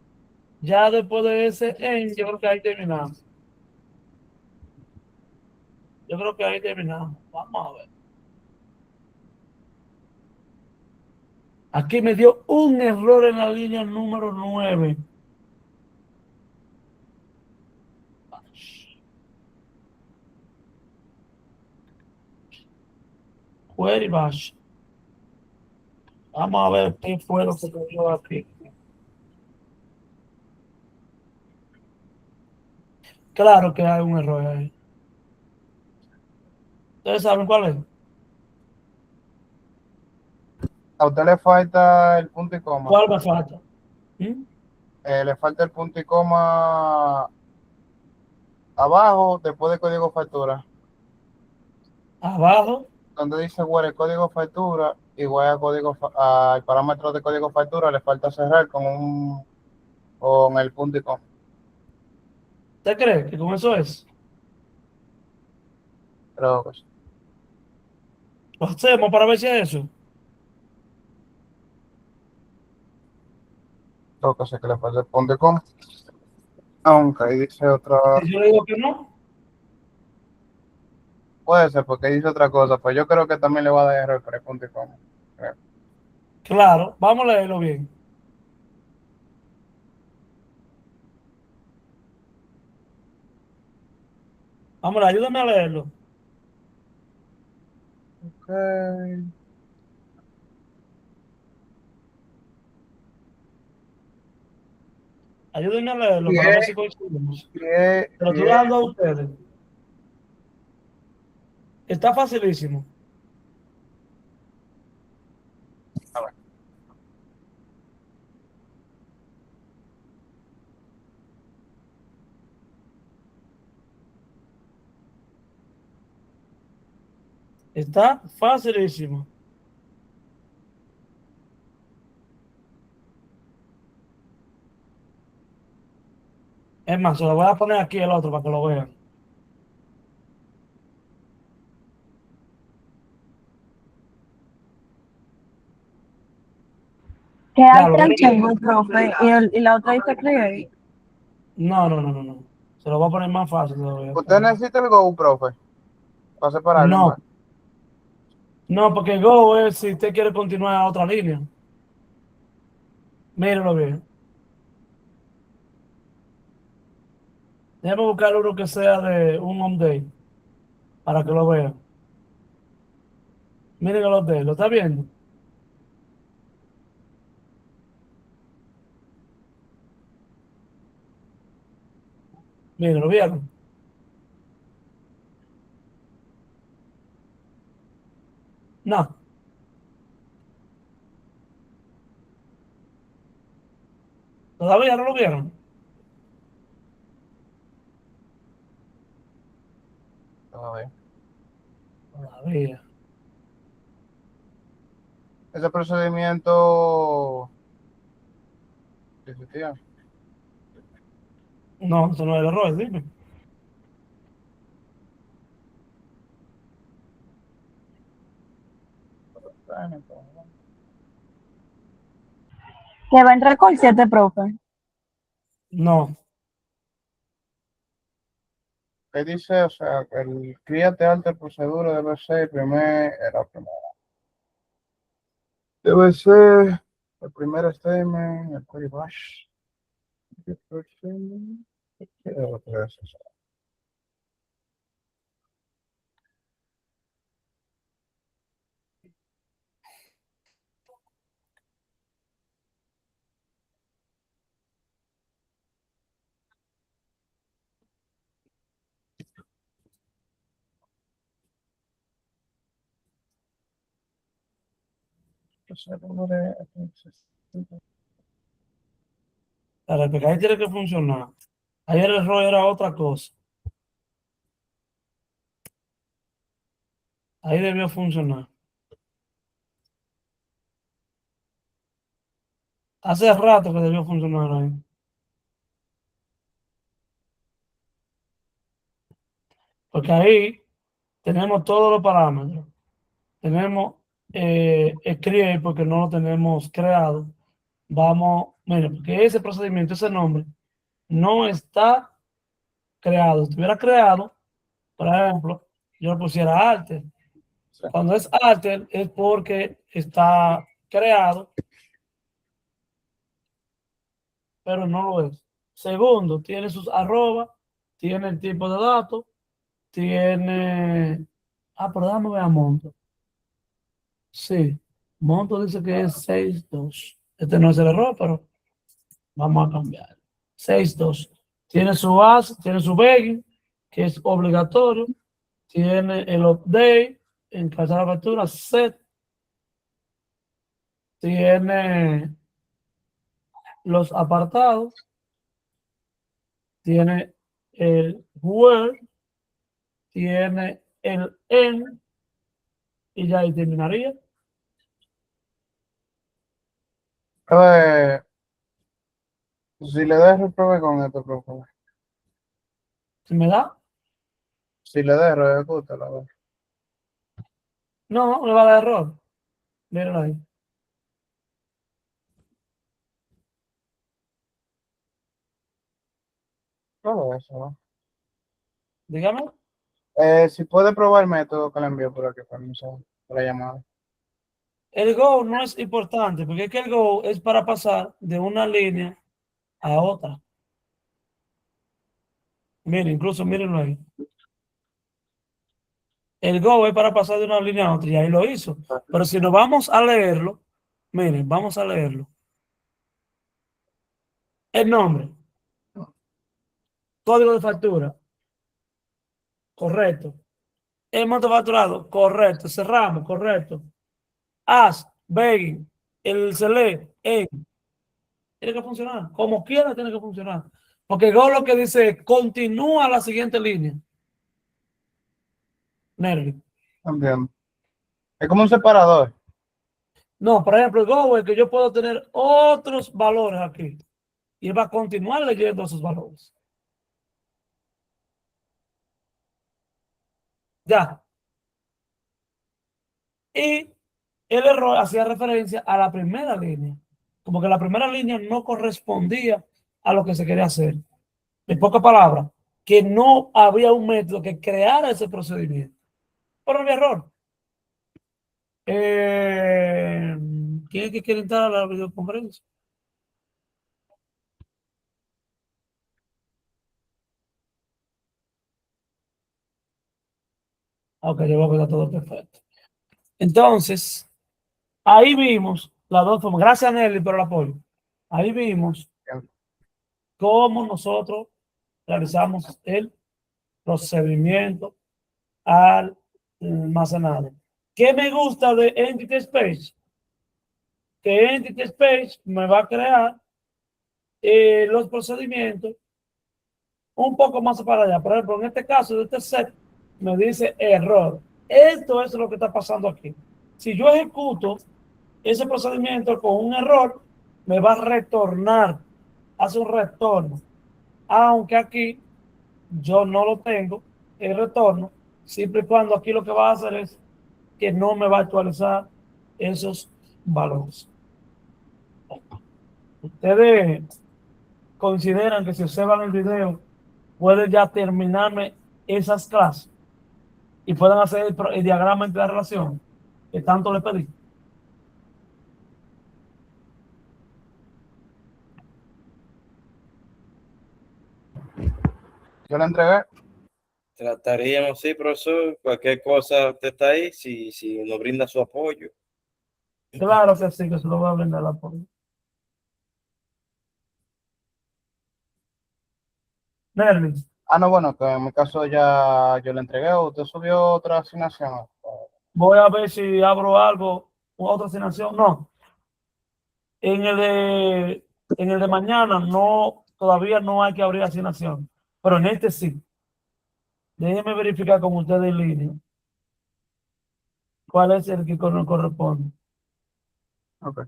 ya después de ese en, yo creo que ahí terminamos. Yo creo que ahí terminamos. Vamos a ver. Aquí me dio un error en la línea número 9. Query bash. Vamos a ver qué fue lo que me dio aquí. Claro que hay un error ahí. ¿Ustedes saben cuál es? A usted le falta el punto y coma. ¿Cuál me falta? ¿Mm? Le falta el punto y coma abajo, después de código factura. Abajo, Donde dice igual el código factura, igual al parámetro de código factura, le falta cerrar con el punto y coma. ¿usted cree que con eso es? Creo que sí. Lo hacemos para ver si es eso. Creo que sí que le falta el punto y coma. Aunque ahí dice otra, Si yo le digo que no, puede ser porque dice otra cosa, pues yo creo que también le va a dar error por el punto y coma. Creo. claro, vamos a leerlo bien. Vamos, ayúdame a leerlo. Ok. Ayúdenme a leerlo para ver Bien, si coincidimos. bien, Pero estoy bien. dando a ustedes. Está facilísimo. A ver, Está facilísimo. Es más, se lo voy a poner aquí el otro para que lo vean. ¿Qué Ya, hay lo vieron. el profe? Y la otra dice create. No, no, no, no, no. Te lo voy a poner más fácil todavía. ¿Usted necesita el Go, profe? Para separarlo. en No, varios. no, porque Go es si usted quiere continuar a otra línea. Mírenlo bien. Déjame buscar uno que sea de un home day para que lo vean. Miren el hotel, ¿lo está viendo? Miren, ¿lo vieron? No, todavía no lo vieron. Todavía. Todavía. Ese procedimiento. Discutido. No, eso no es el error, dime. Que va a entrar con 7, profe. No, ¿Qué dice? O sea, el críate alta procedura debe ser la primera. Debe ser el primer statement, el query bash. ¿Qué es lo que es eso? porque ahí tiene que funcionar. Ahí el error era otra cosa. Ahí debió funcionar. Hace rato que debió funcionar ahí. Porque ahí tenemos todos los parámetros. Tenemos el create porque no lo tenemos creado. Vamos, mire, porque ese procedimiento, ese nombre, no está creado. Si estuviera creado, por ejemplo, yo le pusiera alter. Sí. Cuando es alter es porque está creado, pero no lo es. Segundo, tiene sus arrobas, tiene el tipo de datos, tiene... Ah, pero déjame ver a Monto. Sí, Monto dice que es 6.2. Este no es el error, pero vamos a cambiar. 6.2. Tiene su as, tiene su begging, que es obligatorio. Tiene el update, encabezar la factura, set. Tiene los apartados. Tiene el where. Tiene el en. Y ya ahí terminaría. Si le das reprove con esto, profe. Si me da, Si le das, ejecuta la vez. no, le va a dar error. Miren ahí. Todo eso, ¿no? Dígame. Si puede probar el método que le envío por aquí, permiso, por la llamada. El go no es importante, porque es que el go es para pasar de una línea a otra. Miren, incluso mírenlo ahí. El go es para pasar de una línea a otra y ahí lo hizo. Pero si nos vamos a leerlo, miren, vamos a leerlo. El nombre, código de factura, correcto. El monto facturado, correcto. Cerramos, correcto. As, begging, el select, en. Tiene que funcionar. Como quiera tiene que funcionar. Porque go lo que dice es, continúa la siguiente línea. Nervio. Entiendo. Es como un separador. No, por ejemplo, el go es que yo puedo tener otros valores aquí. Y él va a continuar leyendo esos valores. Ya. Y el error hacía referencia a la primera línea. Como que la primera línea no correspondía a lo que se quería hacer. En pocas palabras, que no había un método que creara ese procedimiento. Pero no había error. ¿Quién es que quiere entrar a la videoconferencia? Ok, yo voy a quedar todo perfecto. Entonces, ahí vimos las dos formas. Gracias, Nelly, por el apoyo. Ahí vimos cómo nosotros realizamos el procedimiento al almacenado. ¿Qué me gusta de Entity Space? Que Entity Space me va a crear los procedimientos un poco más para allá. Por ejemplo, en este caso de este set, me dice error. Esto es lo que está pasando aquí. Si yo ejecuto ese procedimiento con un error, me va a retornar, hace un retorno. Aunque aquí yo no lo tengo, el retorno, siempre y cuando aquí lo que va a hacer es que no me va a actualizar esos valores. Ustedes consideran que si observan el video, pueden ya terminarme esas clases y pueden hacer el diagrama entre la relación que tanto le pedí. Yo le entregué. Trataríamos, sí, profesor, cualquier cosa, usted está ahí, si nos brinda su apoyo. Claro que sí, que se lo voy a brindar la apoyo. Nerly, No, bueno, que en mi caso ya yo le entregué. ¿Usted subió otra asignación? voy a ver si abro algo, otra asignación. No, en el de mañana no, todavía no hay que abrir asignación, pero en este sí. Déjeme verificar con ustedes en línea cuál es el que nos corresponde. Ok.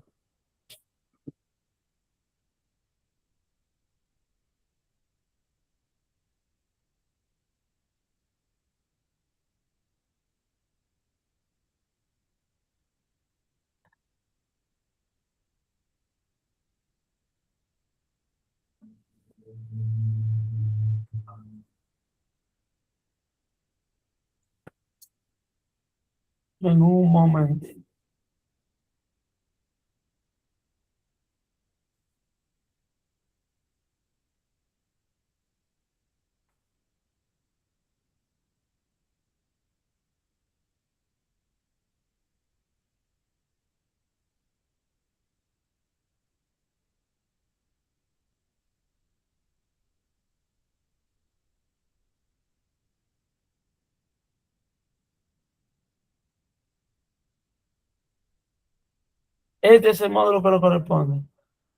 En un momento. Este es el módulo que nos corresponde.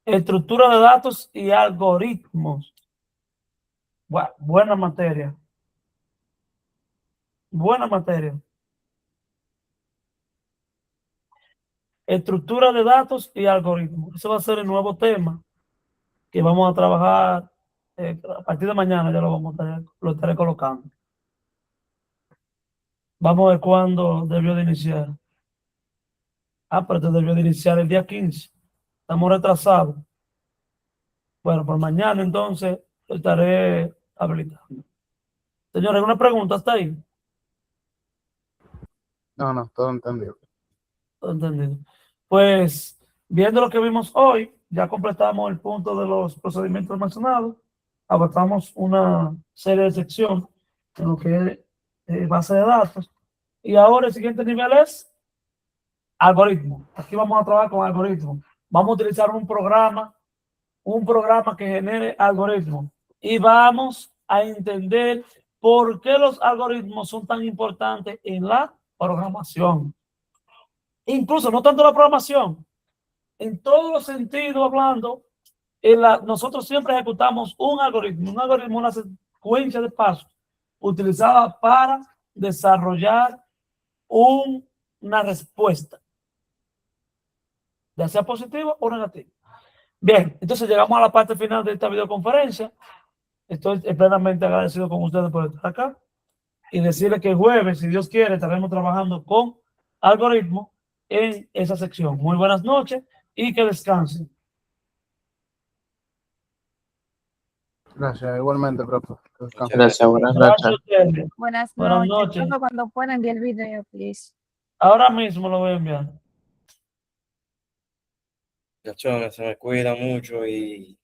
Estructura de datos y algoritmos. Buena materia. Buena materia. Estructura de datos y algoritmos. Ese va a ser el nuevo tema que vamos a trabajar a partir de mañana. Ya lo estaré colocando. Vamos a ver cuándo debió de iniciar. Pero esto debió de iniciar el día 15. Estamos retrasados. Bueno, por mañana entonces lo estaré habilitando. Señores, ¿alguna pregunta hasta ahí? No, todo entendido. Todo entendido. Pues, viendo lo que vimos hoy, ya completamos el punto de los procedimientos almacenados, abarcamos una serie de secciones en lo que es base de datos, y ahora el siguiente nivel es algoritmo. Aquí vamos a trabajar con algoritmos. Vamos a utilizar un programa que genere algoritmos, y vamos a entender por qué los algoritmos son tan importantes en la programación. Incluso no tanto la programación, en todos los sentidos hablando, nosotros siempre ejecutamos un algoritmo. Un algoritmo es una secuencia de pasos utilizada para desarrollar una respuesta, ya sea positiva o negativa. Bien, entonces llegamos a la parte final de esta videoconferencia. Estoy plenamente agradecido con ustedes por estar acá y decirles que el jueves, si Dios quiere, estaremos trabajando con algoritmos en esa sección. Muy buenas noches y que descansen. Gracias, igualmente, profe. Muchas Gracias, buenas Gracias a noches. ustedes. Buenas Buenas noches. noches. Profe, cuando puedan enviar el video, please. Ahora mismo lo voy a enviar. Muchachones, se me cuida mucho y